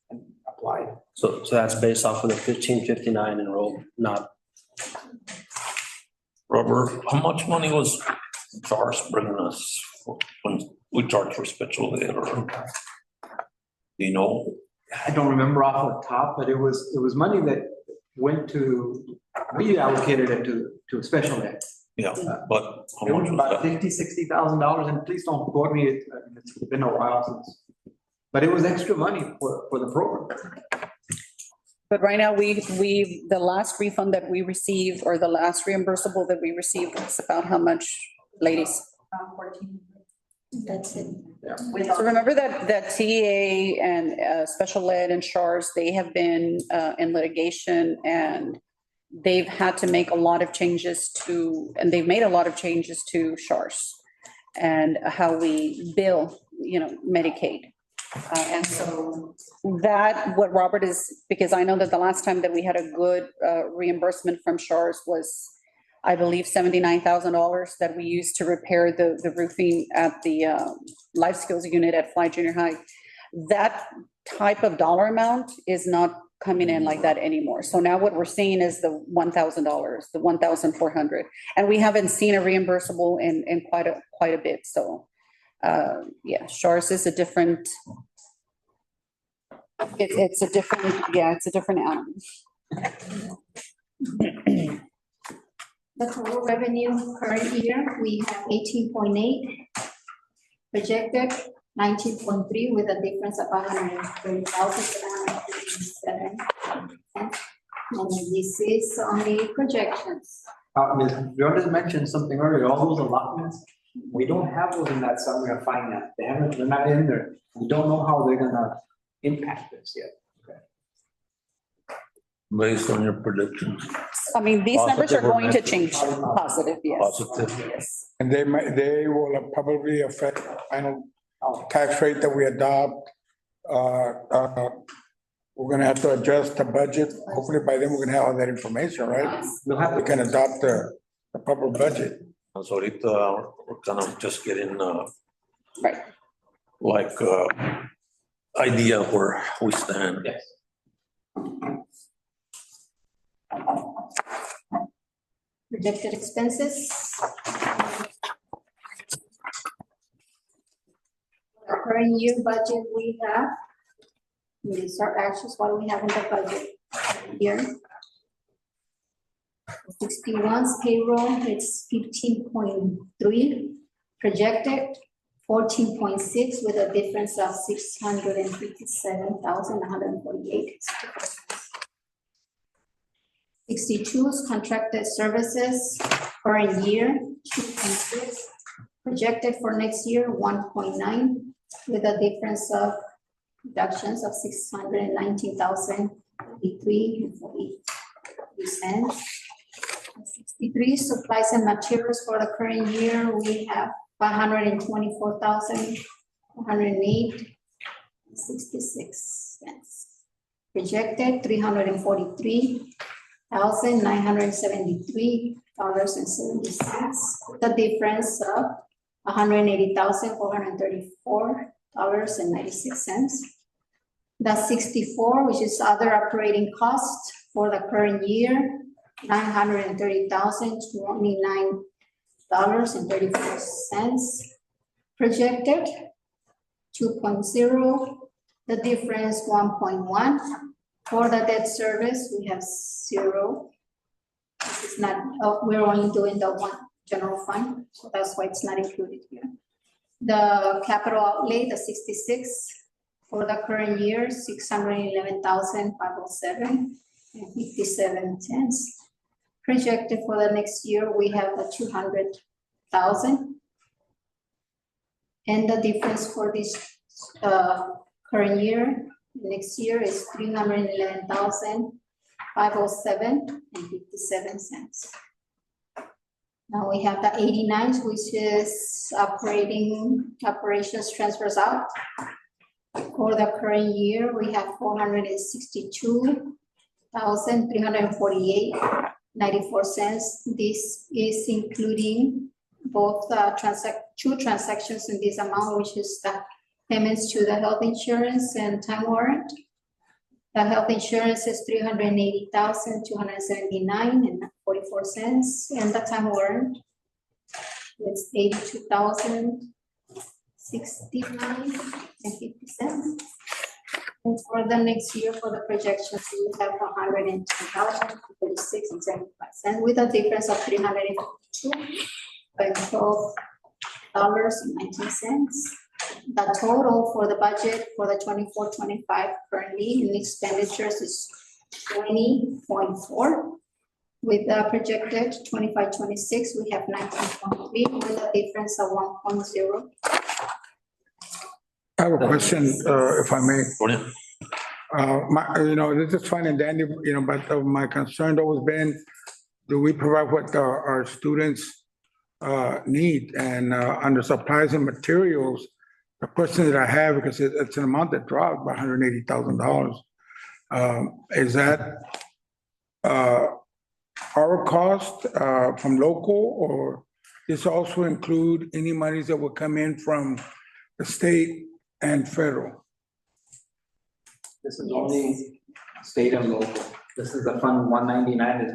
and applied.
So that's based off of the 1559 enrolled, not.
Robert, how much money was Charles bringing us when we charged for special ed or? Do you know?
I don't remember off the top, but it was money that went to, we allocated it to special ed.
Yeah, but how
It
much
was
was
about
that?
$50,000-$60,000, and please don't quote me, it's been a while since. But it was extra money for the program.
But right now, the last refund that we received, or the last reimbursable that we received, was about how much, ladies?
14. That's it.
So remember that TA and special ed and SHARS, they have been in litigation, and they've had to make a lot of changes and they've made a lot of changes to SHARS and how we bill, Medicaid. And so what Robert is, because I know that the last time that we had a good reimbursement from SHARS was, I believe, $79,000 that we used to repair the roofing at the life skills unit at Fly Junior High. That type of dollar amount is not coming in like that anymore. So now what we're seeing is the $1,000, the $1,400, and we haven't seen a reimbursable in quite a bit. So yeah, SHARS is a different. It's a different animal.
The total revenue current year, we have 18.8. Projected 19.3, with a difference of 130,757. And this is only projections.
Ms. Jordan mentioned something earlier, all those allotments, we don't have those in that summary of finance. They're not in there. We don't know how they're gonna impact this yet.
Based on your predictions,
I mean, these numbers are
Positive or
going to
negative?
change. Positive, yes.
positive.
Yes.
And they will probably affect the final tax rate that we adopt. We're gonna have to adjust the budget. Hopefully by then we're gonna have all that information, right?
We'll have
We
to,
can adopt the proper budget.
So ahorita we're kind of just getting,
Right.
like, idea where we stand.
Yes.
Projected expenses. The current year budget we have, these are actuals, what we have in the budget here. 61's payroll, it's 15.3, projected 14.6 with a difference of 657,148. 62's contracted services current year, 2.6, projected for next year, 1.9, with a difference of reductions of 619,083.43 cents. 63 supplies and materials for the current year, we have 524,108.66 cents. Projected $343,973.70, the difference of $180,434.96. The 64, which is other operating costs for the current year, $930,029.34. Projected 2.0, the difference 1.1. For the debt service, we have 0. This is not, we're only doing the one general fund, so that's why it's not included here. The capital outlay, the 66, for the current year, 611,507.57 cents. Projected for the next year, we have the 200,000. And the difference for this current year, next year is 311,507.57 cents. Now we have the 89s, which is operations transfers out. For the current year, we have 462,348.94 cents. This is including both two transactions in this amount, which is the payments to the health insurance and time warrant. The health insurance is 380,279.44 cents, and the time warrant is 82,069.50 cents. And for the next year, for the projections, we have 110,036.75 with a difference of $352.12.19. The total for the budget for the 24-25 currently in expenditures is 20.4. With the projected 25-26, we have 19.3 with a difference of 1.0.
I have a question, if I may.
Go ahead.
This is fine and dandy, but my concern always been, do we provide what our students need? And under supplies and materials, the question that I have, because it's an amount that dropped by $180,000, is that our cost from local, or this also include any monies that will come in from the state and federal?
This is only state and local. This is the Fund 199, as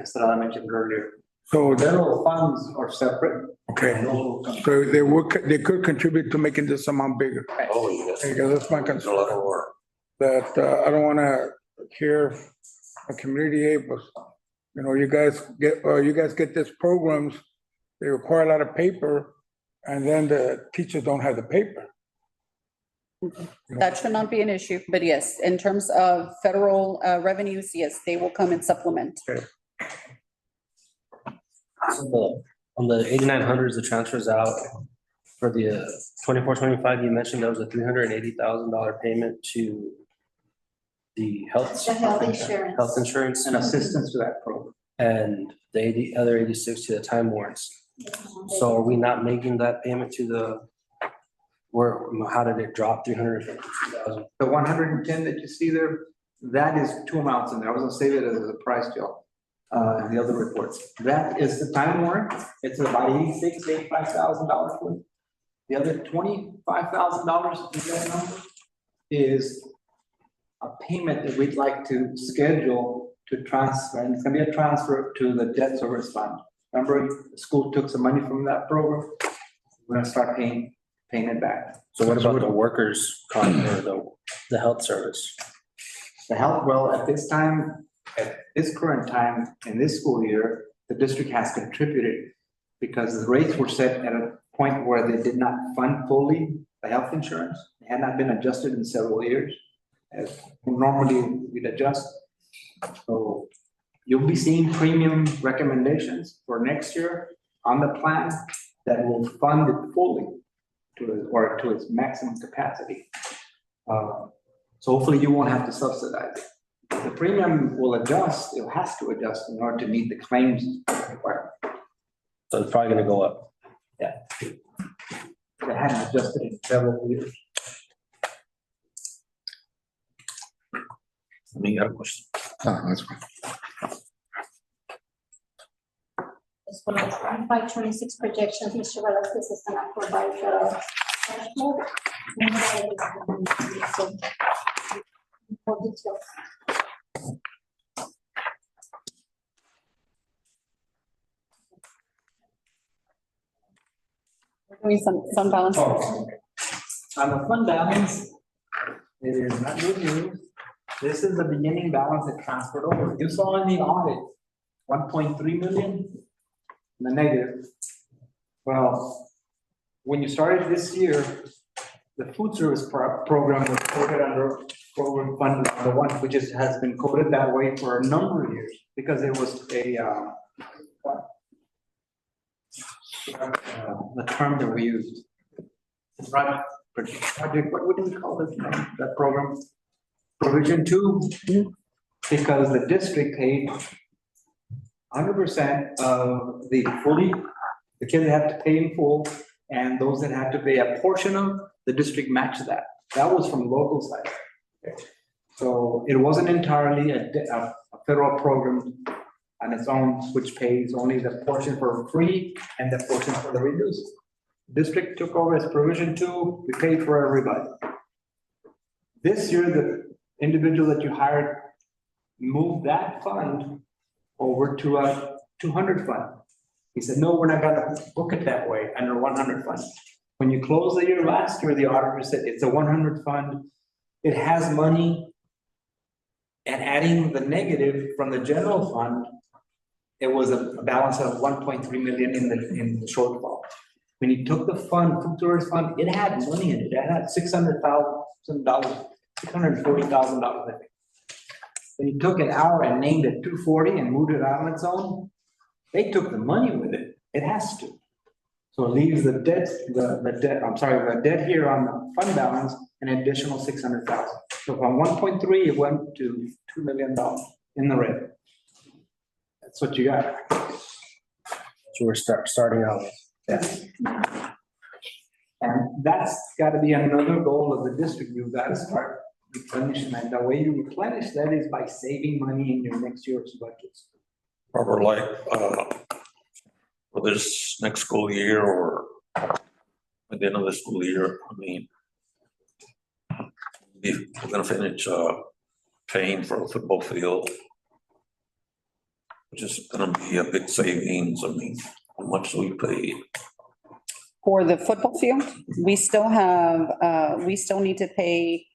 Estrada mentioned earlier.
So,
Federal funds are separate.
okay,
Local funds.
so they could contribute to making this amount bigger.
Oh, yes.
Because that's my
There's a
concern,
lot of work.
that I don't want to hear a community aid, but, you guys get these programs, they require a lot of paper, and then the teachers don't have the paper.
That should not be an issue, but yes, in terms of federal revenues, yes, they will come and supplement.
So on the 8900s, the transfers out for the 24-25, you mentioned there was a $380,000 payment to the health.
The health insurance.
Health insurance
And assistance to that program.
and the other 86 to the time warrants. So are we not making that payment to how did it drop 352,000?
The 110 that you see there, that is two amounts in there. I was gonna save it as a price, Joe. the other reports. That is the time warrant. It's about $85,000 worth. The other $25,000 in that number is a payment that we'd like to schedule to transfer, and it's gonna be a transfer to the debt service fund. Remember, the school took some money from that program? We're gonna start paying it back.
So what about the workers' comp or the health service?
The health, well, at this time, at this current time in this school year, the district has contributed because the rates were set at a point where they did not fund fully the health insurance. It had not been adjusted in several years, as normally we'd adjust. So you'll be seeing premium recommendations for next year on the plan that will fund it fully to its maximum capacity. So hopefully you won't have to subsidize it. The premium will adjust, it has to adjust in order to meet the claims requirement.
So it's probably gonna go up.
They hadn't adjusted in several years.
Any other question?
That's fine.
As for the 25-26 projections, Mr. Velazquez is gonna provide the cash flow. More details.
Doing some balance.
On the fund balance, it is not good news. This is the beginning balance that transferred over. You saw in the audit, 1.3 million in the negative. Well, when you started this year, the food service program was coded under program fund number one, which has been coded that way for a number of years because it was the term that we used. Project, what do we call it, that program? Provision 2, because the district paid 100% of the kids that have to pay in full, and those that have to pay a portion of, the district matched that. That was from local side. Okay. So it wasn't entirely a federal program on its own, which pays only the portion for free and the portion for the reduced. District took over as provision 2, we paid for everybody. This year, the individual that you hired moved that fund over to a 200 fund. He said, no, we're not gonna book it that way under 100 fund. When you close the year last year, the auditor said it's a 100 fund. It has money, and adding the negative from the general fund, it was a balance of 1.3 million in the shortfall. When you took the fund, food tourist fund, it had money in it. It had $600,000, $640,000, I think. When you took it out and named it 240 and moved it out on its own, they took the money with it. It has to. So it leaves the debt, the debt here on the fund balance, an additional 600,000. So from 1.3, it went to $2 million in the red. That's what you got.
So we're starting out with.
Yes. And that's got to be another goal of the district. You've got to start replenishing. And the way you replenish that is by saving money in your next year's budgets.
Or like, for this next school year or at the end of the school year, I mean, if we're gonna finish, paying for a football field, which is gonna be a big savings. I mean, how much do we pay?
For the football field, we still need to pay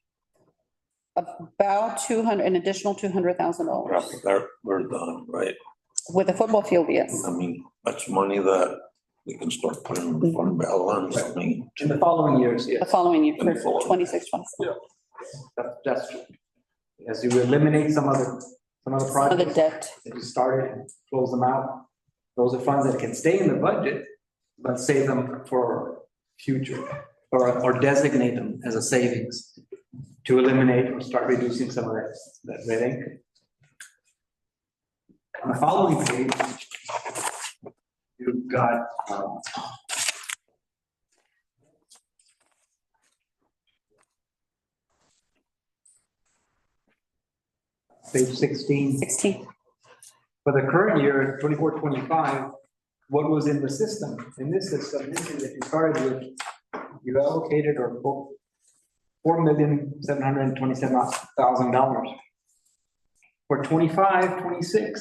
about 200, an additional $200,000.
That we're done, right?
With the football field, yes.
I mean, that's money that we can start putting in the fund balance. I mean,
In the following years,
The
yes.
following year, for 26, 27.
That's true. As you eliminate some other
Of the
projects
debt.
that you started and close them out, those are funds that can stay in the budget, but save them for future, or designate them as a savings to eliminate or start reducing some of that red ink. On the following page, you've got, page 16.
16.
for the current year, 24-25, what was in the system? In this system, this is if you started with, you allocated or booked $4,727,000. For 25-26,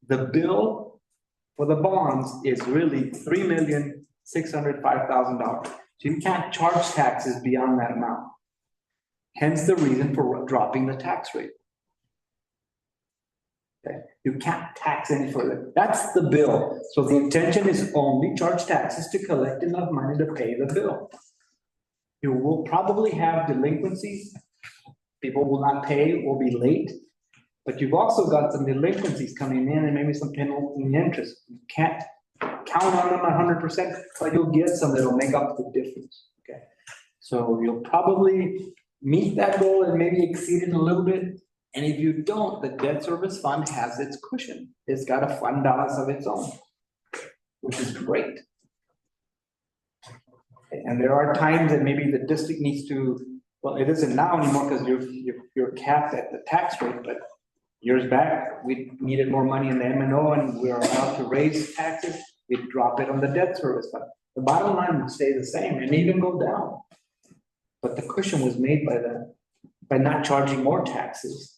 the bill for the bonds is really $3,605,000. So you can't charge taxes beyond that amount. Hence the reason for dropping the tax rate. Okay, you can't tax any further. That's the bill. So the intention is only charge taxes to collect enough money to pay the bill. You will probably have delinquencies. People will not pay, will be late. But you've also got some delinquencies coming in and maybe some penalty and interest. You can't count on them 100%, but you'll get some that'll make up the difference. Okay, so you'll probably meet that goal and maybe exceed it a little bit. And if you don't, the debt service fund has its cushion. It's got a fund balance of its own, which is great. And there are times that maybe the district needs to, well, it isn't now anymore because you're capped at the tax rate, but years back, we needed more money in the M&O and we are allowed to raise taxes. We'd drop it on the debt service fund. The bottom line would stay the same and even go down. But the cushion was made by not charging more taxes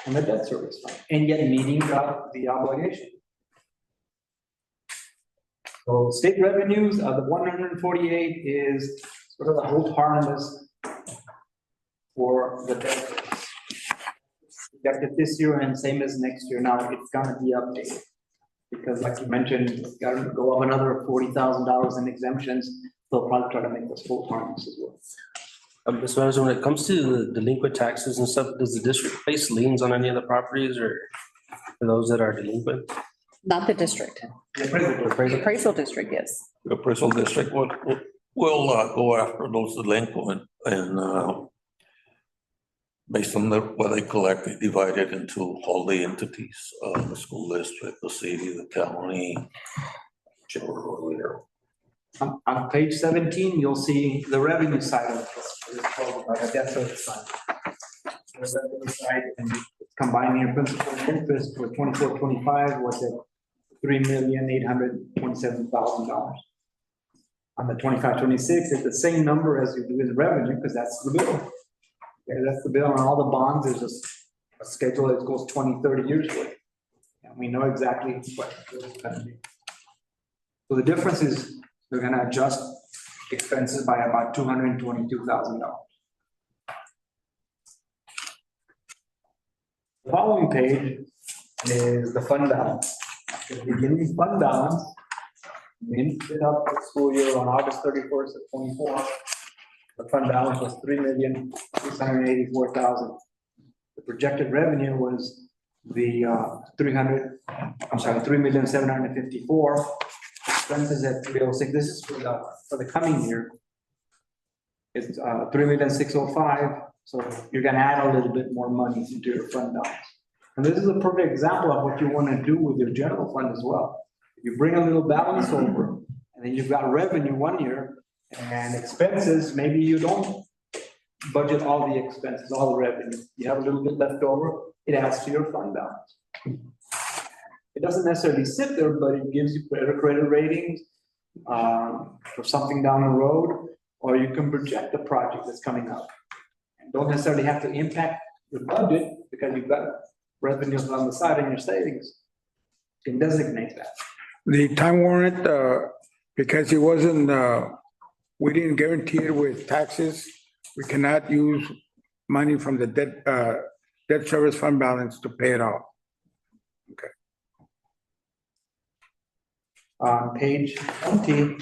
on the debt service fund and yet meeting the obligation. So state revenues, the 148 is sort of the hold harmless for the debt service. Projected this year and same as next year. Now it's gonna be updated. Because like you mentioned, it's gotta go up another $40,000 in exemptions. They'll probably try to make this full harmless as well.
As far as when it comes to the delinquent taxes and stuff, does the district place liens on any of the properties or for those that are delinquent?
Not the district. The appraisal district, yes.
The appraisal district will go after those delinquent and based on what they collect, they divide it into all the entities, the school district, the city, the county.
On page 17, you'll see the revenue side of this, the debt service fund. The revenue side and combining your principal and interest for 24-25 was at $3,827,000. On the 25-26, it's the same number as you do with revenue because that's the bill. Okay, that's the bill on all the bonds. There's just a schedule that goes 20-30 years worth. And we know exactly what it's going to be. So the difference is we're going to adjust expenses by about $222,000. The following page is the fund balance. The beginning fund balance, we ended up the school year on August 31st of 24. The fund balance was $3,684,000. The projected revenue was the $3,754,000. Expenses at 306. This is for the coming year. It's $3,605,000. So you're going to add a little bit more money into your fund balance. And this is a perfect example of what you want to do with your general fund as well. You bring a little balance over, and then you've got revenue one year and expenses. Maybe you don't budget all the expenses, all the revenue. You have a little bit left over. It adds to your fund balance. It doesn't necessarily sit there, but it gives you better credit ratings for something down the road, or you can project the project that's coming up. And don't necessarily have to impact your budget because you've got revenues on the side in your savings. You can designate that.
The time warrant, because it wasn't, we didn't guarantee it with taxes, we cannot use money from the debt service fund balance to pay it off. Okay.
On page 20, you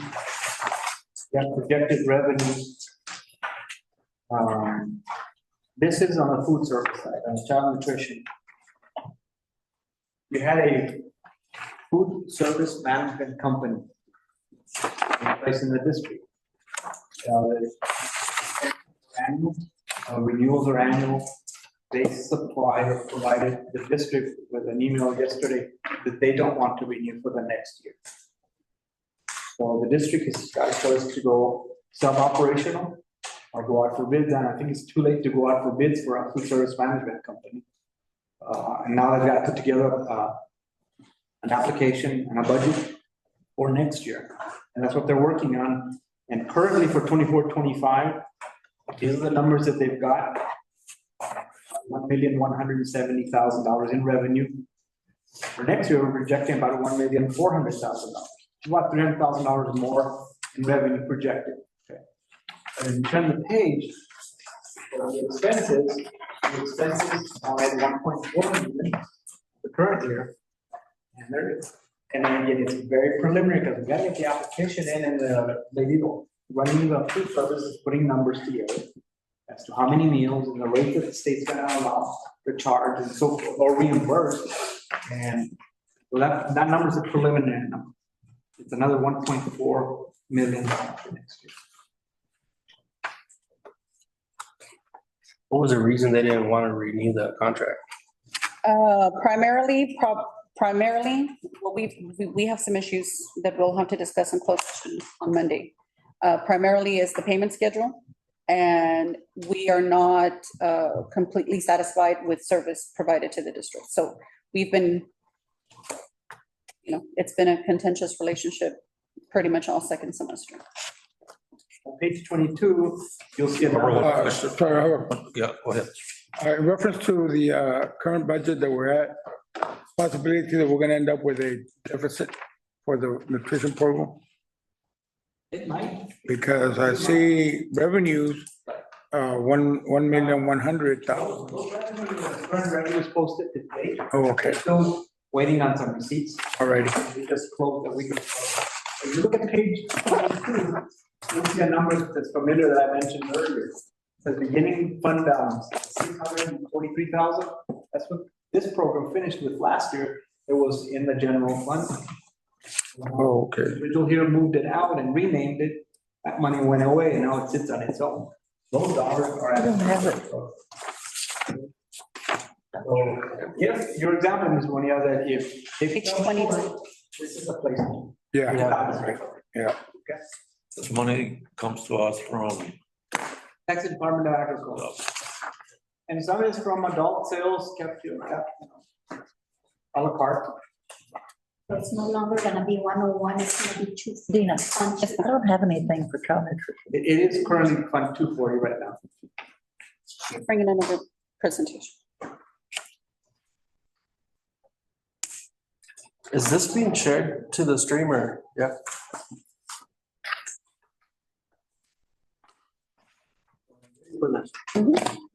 have projected revenues. This is on the food service side, on child nutrition. You had a food service management company in place in the district. Annual, renewals are annual. They provided the district with an email yesterday that they don't want to renew for the next year. So the district has got a choice to go sub-operational or go out for bids, and I think it's too late to go out for bids for a food service management company. And now they've got to put together an application and a budget for next year. And that's what they're working on. And currently for 24-25, these are the numbers that they've got. $1,170,000 in revenue. For next year, we're projecting about $1,400,000, about $300,000 more in revenue projected. Okay. And if you turn the page, for the expenses are at 1.4 million the current year. And there it is. And then again, it's very preliminary because we gotta get the application in and the running the food service is putting numbers together as to how many meals and the rate that the state's gonna allow to charge and so forth, or reimburse. And so that number's a preliminary number. It's another 1.4 million for next year.
What was the reason they didn't want to renew the contract?
Primarily, well, we have some issues that we'll have to discuss in closed session on Monday. Primarily is the payment schedule, and we are not completely satisfied with service provided to the district. So we've been, it's been a contentious relationship pretty much all second semester.
On page 22, you'll see.
Sorry,
Yeah, go ahead.
in reference to the current budget that we're at, possibility that we're gonna end up with a deficit for the nutrition program,
It might.
because I see revenues, 1,100,000.
Current revenue is posted today.
Oh, okay,
Still waiting on some receipts.
alrighty.
We just closed a week ago. If you look at page 22, you'll see a number that's familiar that I mentioned earlier. It says beginning fund balance, 643,000. That's what this program finished with last year. It was in the general fund.
Oh, okay.
Individual here moved it out and renamed it. That money went away and now it sits on its own. Those dollars are.
I don't have it.
So, yes, your example is one, that if.
Page 22.
This is a place.
Yeah, yeah.
This money comes to us from,
Texas Department of Agriculture. And some is from adult sales, kept you, a la carte.
It's no longer gonna be 101, it's gonna be 2.
Dina, I don't have anything for child nutrition.
It is currently Fund 240 right now.
Bringing another presentation.
Is this being shared to the streamer? Yeah.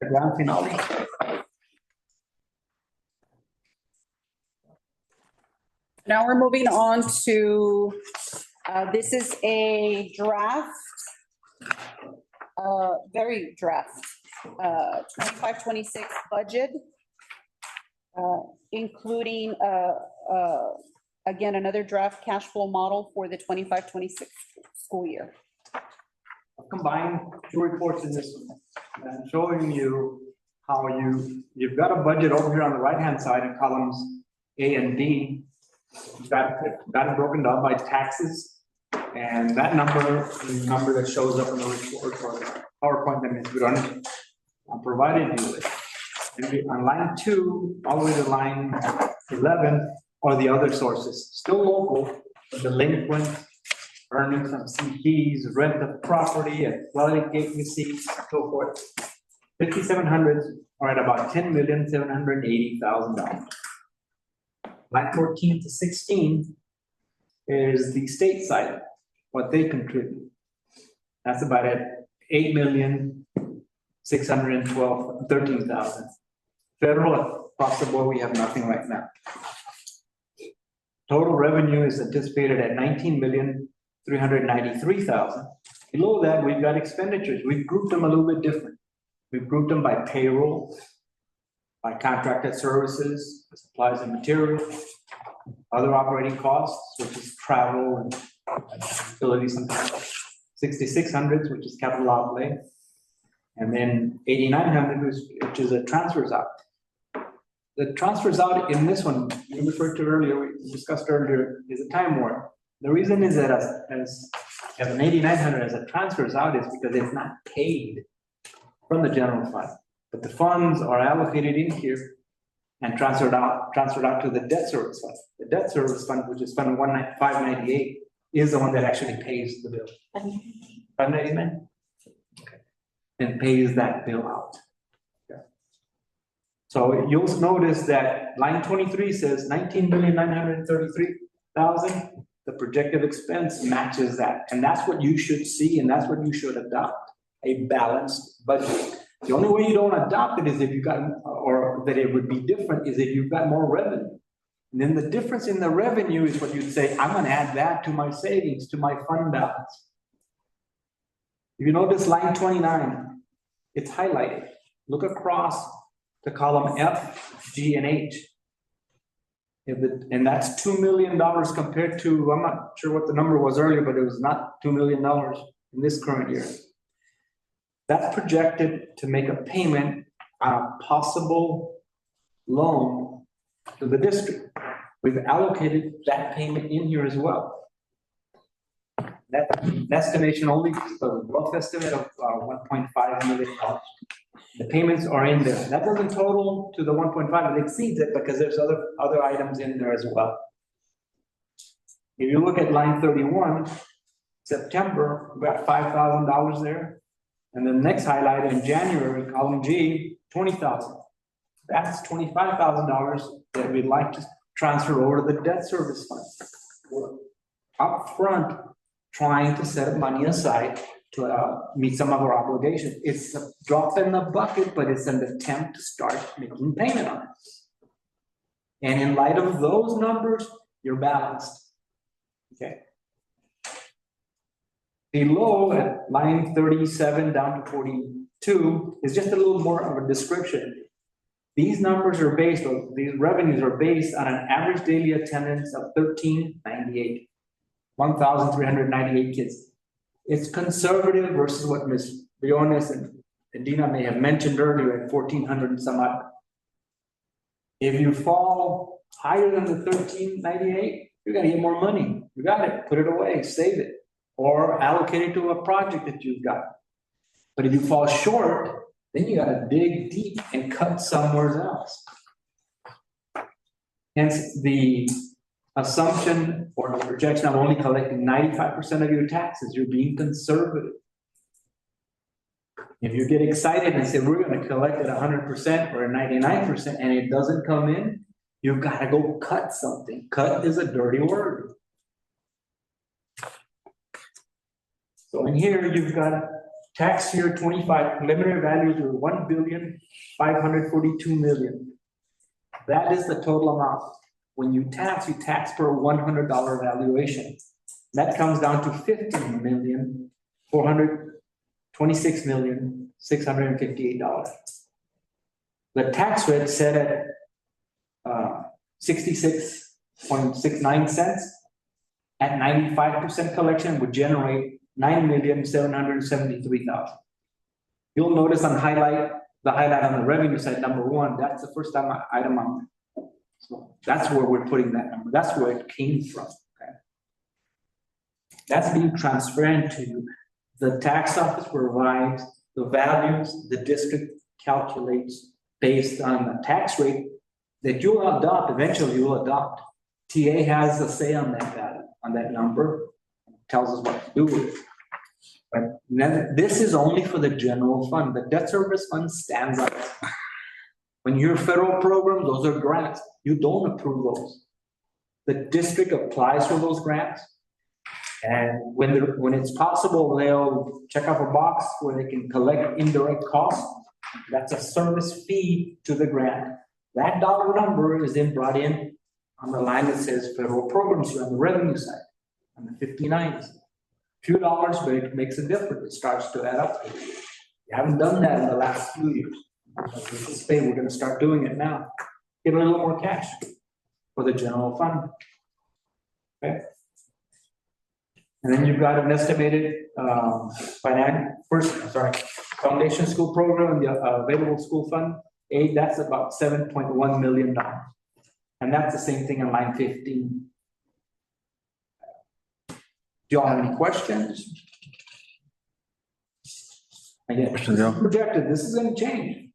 The grand finale.
Now we're moving on to, this is a draft, very draft, 25-26 budget, including, again, another draft cash flow model for the 25-26 school year.
Combine two reports in this one. And showing you how you've got a budget over here on the right-hand side in columns A and B. You've got it broken down by taxes. And that number is the number that shows up in the report or PowerPoint that Ms. Veronica provided you with. And on line 2, all the way to line 11 are the other sources, still local, but delinquent, earnings from CPs, rent of property, and flooding gate receipts, and so forth. 5,700s are at about $10,780,000. Line 14 to 16 is the state side, what they contribute. That's about at $8,613,000. Federal, across the board, we have nothing right now. Total revenue is anticipated at $19,393,000. Below that, we've got expenditures. We've grouped them a little bit different. We've grouped them by payroll, by contracted services, supplies and materials, other operating costs, which is travel and utilities, sometimes 6,600, which is capital outlay, and then 8,900, which is a transfers out. The transfers out in this one, we referred to earlier, we discussed earlier, is a time warp. The reason is that as an 8,900 as a transfers out is because it's not paid from the general fund, but the funds are allocated in here and transferred out to the debt service fund. The debt service fund, which is Fund 598, is the one that actually pays the bill. 599? Okay. And pays that bill out. Okay. So you'll notice that line 23 says 19,933,000. The projected expense matches that. And that's what you should see, and that's what you should adopt, a balanced budget. The only way you don't adopt it is if you got, or that it would be different, is if you've got more revenue. And then the difference in the revenue is what you'd say, I'm gonna add that to my savings, to my fund balance. If you notice line 29, it's highlighted. Look across the column F, G, and H. And that's $2 million compared to, I'm not sure what the number was earlier, but it was not $2 million in this current year. That's projected to make a payment on a possible loan to the district. We've allocated that payment in here as well. That estimation only, a rough estimate of $1.5 million. The payments are in there. That doesn't total to the 1.5, it exceeds it because there's other items in there as well. If you look at line 31, September, we got $5,000 there. And the next highlight in January, column G, 20,000. That's $25,000 that we'd like to transfer over to the debt service fund. We're upfront trying to set money aside to meet some of our obligations. It's a drop in the bucket, but it's an attempt to start making payment on it. And in light of those numbers, you're balanced. Okay. Below at line 37 down to 42 is just a little more of a description. These numbers are based on, these revenues are based on an average daily attendance of 1,398, 1,398 kids. It's conservative versus what Ms. Briones and Dina may have mentioned earlier at 1,400 and some odd. If you fall higher than the 1,398, you're gonna get more money. You got it, put it away, save it, or allocate it to a project that you've got. But if you fall short, then you gotta dig deep and cut somewhere else. Hence the assumption or the projection of only collecting 95% of your taxes. You're being conservative. If you get excited and say, we're gonna collect at 100% or 99% and it doesn't come in, you've gotta go cut something. Cut is a dirty word. So in here, you've got tax year 25, preliminary values are 1,542,000,000. That is the total amount. When you tax per $100 valuation. That comes down to $50,426,658. The tax rate set at 66.69 cents at 95% collection would generate $9,773,000. You'll notice on the highlight on the revenue side, number one, that's the first time item on. So that's where we're putting that number. That's where it came from. Okay? That's being transparent to you. The tax office provides the values the district calculates based on the tax rate that you'll adopt. Eventually, you'll adopt. TA has a say on that value, on that number, tells us what to do with it. But this is only for the general fund. The debt service fund stands up. When you're federal programs, those are grants. You don't approve those. The district applies for those grants. And when it's possible, they'll check off a box where they can collect indirect costs. That's a service fee to the grant. That dollar number is then brought in on the line that says federal programs here on the revenue side, on the 59s. Few dollars, but it makes a difference. It starts to add up. We haven't done that in the last few years. We're going to start doing it now. Get a little more cash for the general fund. Okay. And then you've got an estimated foundation school program and the available school fund aid. That's about $7.1 million. And that's the same thing in line 15. Do y'all have any questions? Again,
Questions, yeah.
projected. This is going to change.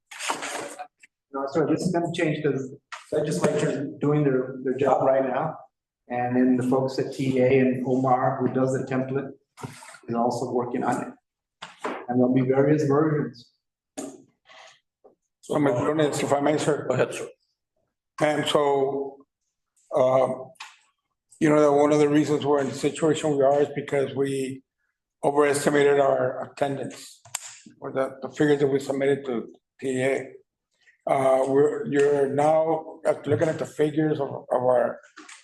No, sorry, this is going to change because legislature doing their job right now. And then the folks at TA and Omar, who does the template, is also working on it. And there'll be various versions.
So, Mr. Nunes, if I may, sir.
Go ahead, sir.
And so, you know, that one of the reasons we're in the situation we are is because we overestimated our attendance or the figures that we submitted to TA. You're now, after looking at the figures of our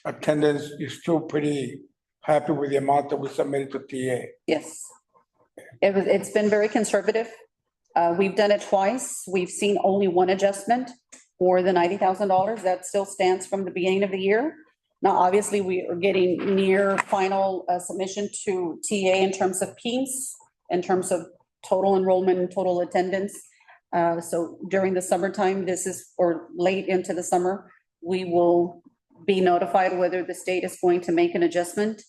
attendance, you're still pretty happy with the amount that we submitted to TA.
Yes. It's been very conservative. We've done it twice. We've seen only one adjustment for the $90,000. That still stands from the beginning of the year. Now, obviously, we are getting near final submission to TA in terms of PEEMS, in terms of total enrollment and total attendance. So during the summertime, or late into the summer, we will be notified whether the state is going to make an adjustment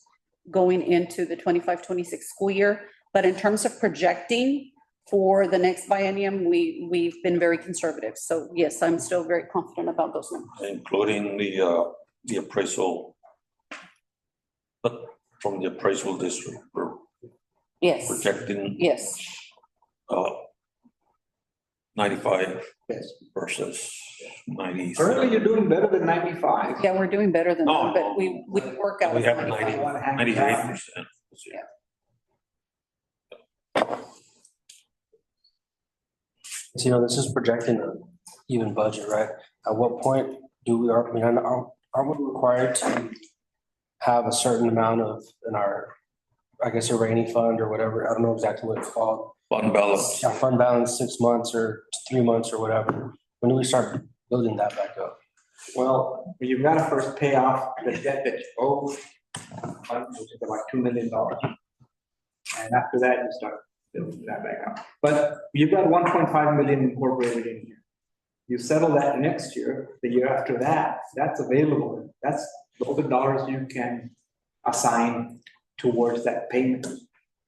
going into the 25-26 school year. But in terms of projecting for the next biennium, we've been very conservative. So yes, I'm still very confident about those numbers.
Including the appraisal, but from the appraisal district, we're
Yes,
projecting
yes.
95
Yes.
versus 90.
Currently, you're doing better than 95.
Yeah, we're doing better than
No,
that, but we work out.
We have
95.
98%.
Yeah.
So, you know, this is projecting an even budget, right? At what point do we, are we required to have a certain amount of, in our, I guess, a rainy fund or whatever, I don't know exactly what it's called.
Fund balance.
Yeah, fund balance 6 months or 3 months or whatever. When do we start building that back up?
Well, you've got to first pay off the debt that you owe, which is about $2 million. And after that, you start building that back up. But you've got 1.5 million incorporated in here. You settle that next year, the year after that, that's available. Those are dollars you can assign towards that payment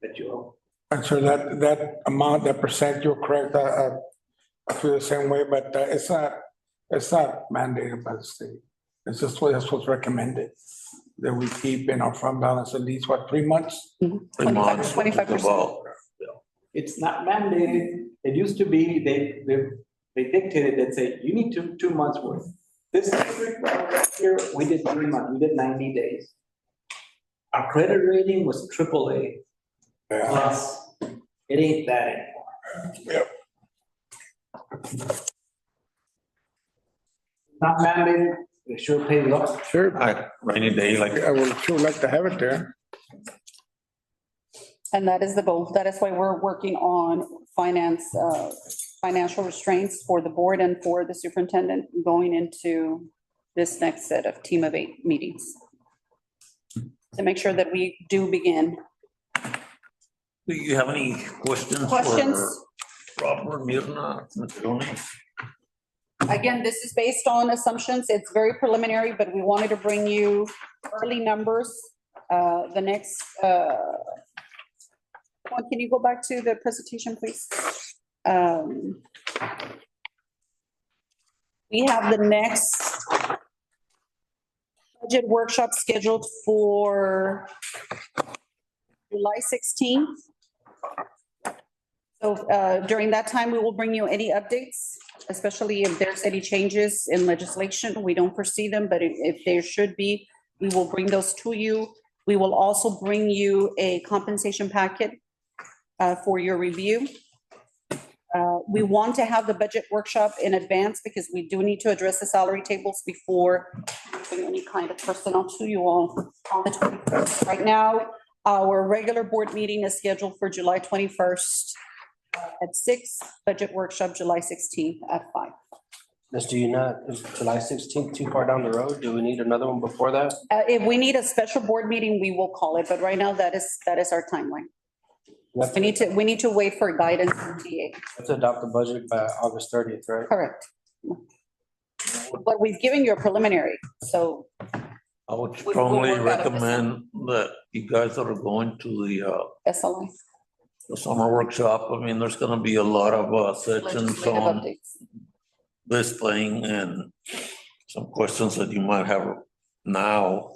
that you owe.
And so that amount, that percent, you're correct, I feel the same way, but it's not mandated by the state. It's just that's what's recommended, that we keep in our fund balance at least, 3 months?
3 months.
25%.
About.
It's not mandated. It used to be, they dictated, they'd say, you need two months worth. This district right here, we did 3 months, we did 90 days. Our credit rating was AAA plus. It ain't that anymore.
Yep.
Not mandated, they sure pay lots.
Sure,
Rainy day, like.
I would sure like to have it there.
And that is the goal. That is why we're working on financial restraints for the board and for the superintendent going into this next set of team of 8 meetings. To make sure that we do begin.
Do you have any questions?
Questions?
For Robert, Mirna, Tony?
Again, this is based on assumptions. It's very preliminary, but we wanted to bring you early numbers. The next, can you go back to the presentation, please? We have the next budget workshop scheduled for July 16th. So during that time, we will bring you any updates, especially if there's any changes in legislation. We don't foresee them, but if there should be, we will bring those to you. We will also bring you a compensation packet for your review. We want to have the budget workshop in advance because we do need to address the salary tables before bring any kind of personnel to you all on the 21st. Right now, our regular board meeting is scheduled for July 21st at 6, budget workshop July 16th at 5.
Is July 16th too far down the road? Do we need another one before that?
If we need a special board meeting, we will call it, but right now that is our timeline. We need to wait for guidance from TA.
Let's adopt the budget by August 30th, right?
Correct. But we've given you a preliminary, so.
I would
We'll
strongly
work out of this.
recommend that you guys that are going to
SLI.
the summer workshop. I mean, there's gonna be a lot of sections
Legislative
on
updates.
this thing and some questions that you might have now.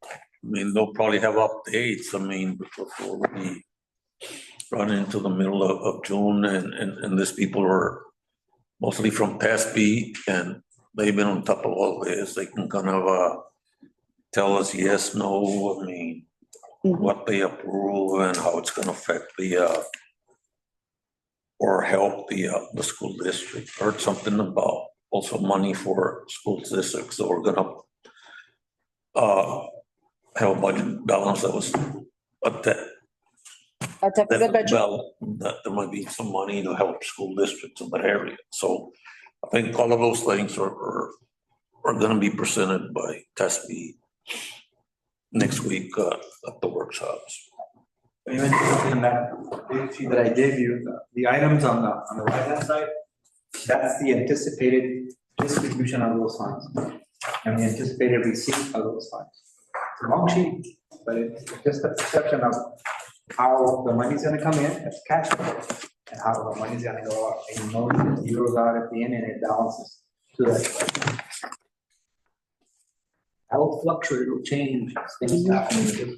I mean, they'll probably have updates, I mean, before we run into the middle of June, and these people are mostly from TASB, and they've been on top of all this. They can kind of tell us yes, no, I mean, what they approve and how it's gonna affect the or help the school district. Heard something about also money for school districts that we're gonna have a budget balance that was
A deficit budget.
well, that there might be some money to help school districts in that area. So I think all of those things are gonna be presented by TASB next week at the workshops.
Even in that big sheet that I gave you, the items on the right-hand side, that's the anticipated distribution of those funds and the anticipated receipt of those funds. It's a long sheet, but it's just a perception of how the money's gonna come in as cash flow and how the money's gonna go out. And you know, it zeroes out at the end and it balances to that. How will fluctuate, it will change, things happen.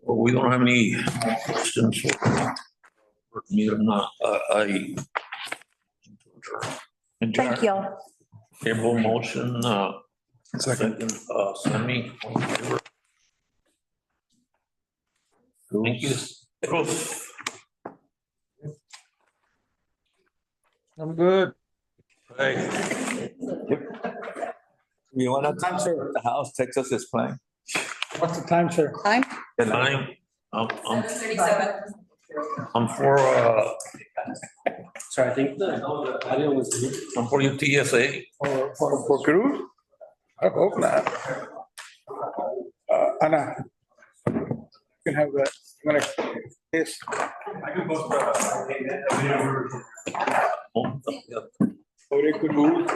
Well, we don't have any questions for me or not.
Thank y'all.
Table motion, second, Sammy. All in favor? Thank you.
I'm good.
Hey,
You want to time, sir? The house, Texas is playing.
What's the time, sir?
Time?
I'm for,
Sorry, I think the audio was.
I'm for UTSA.
For Cruz? I hope not. Anna. You can have that. I'm gonna, yes.
Oh, yeah.
Cruz.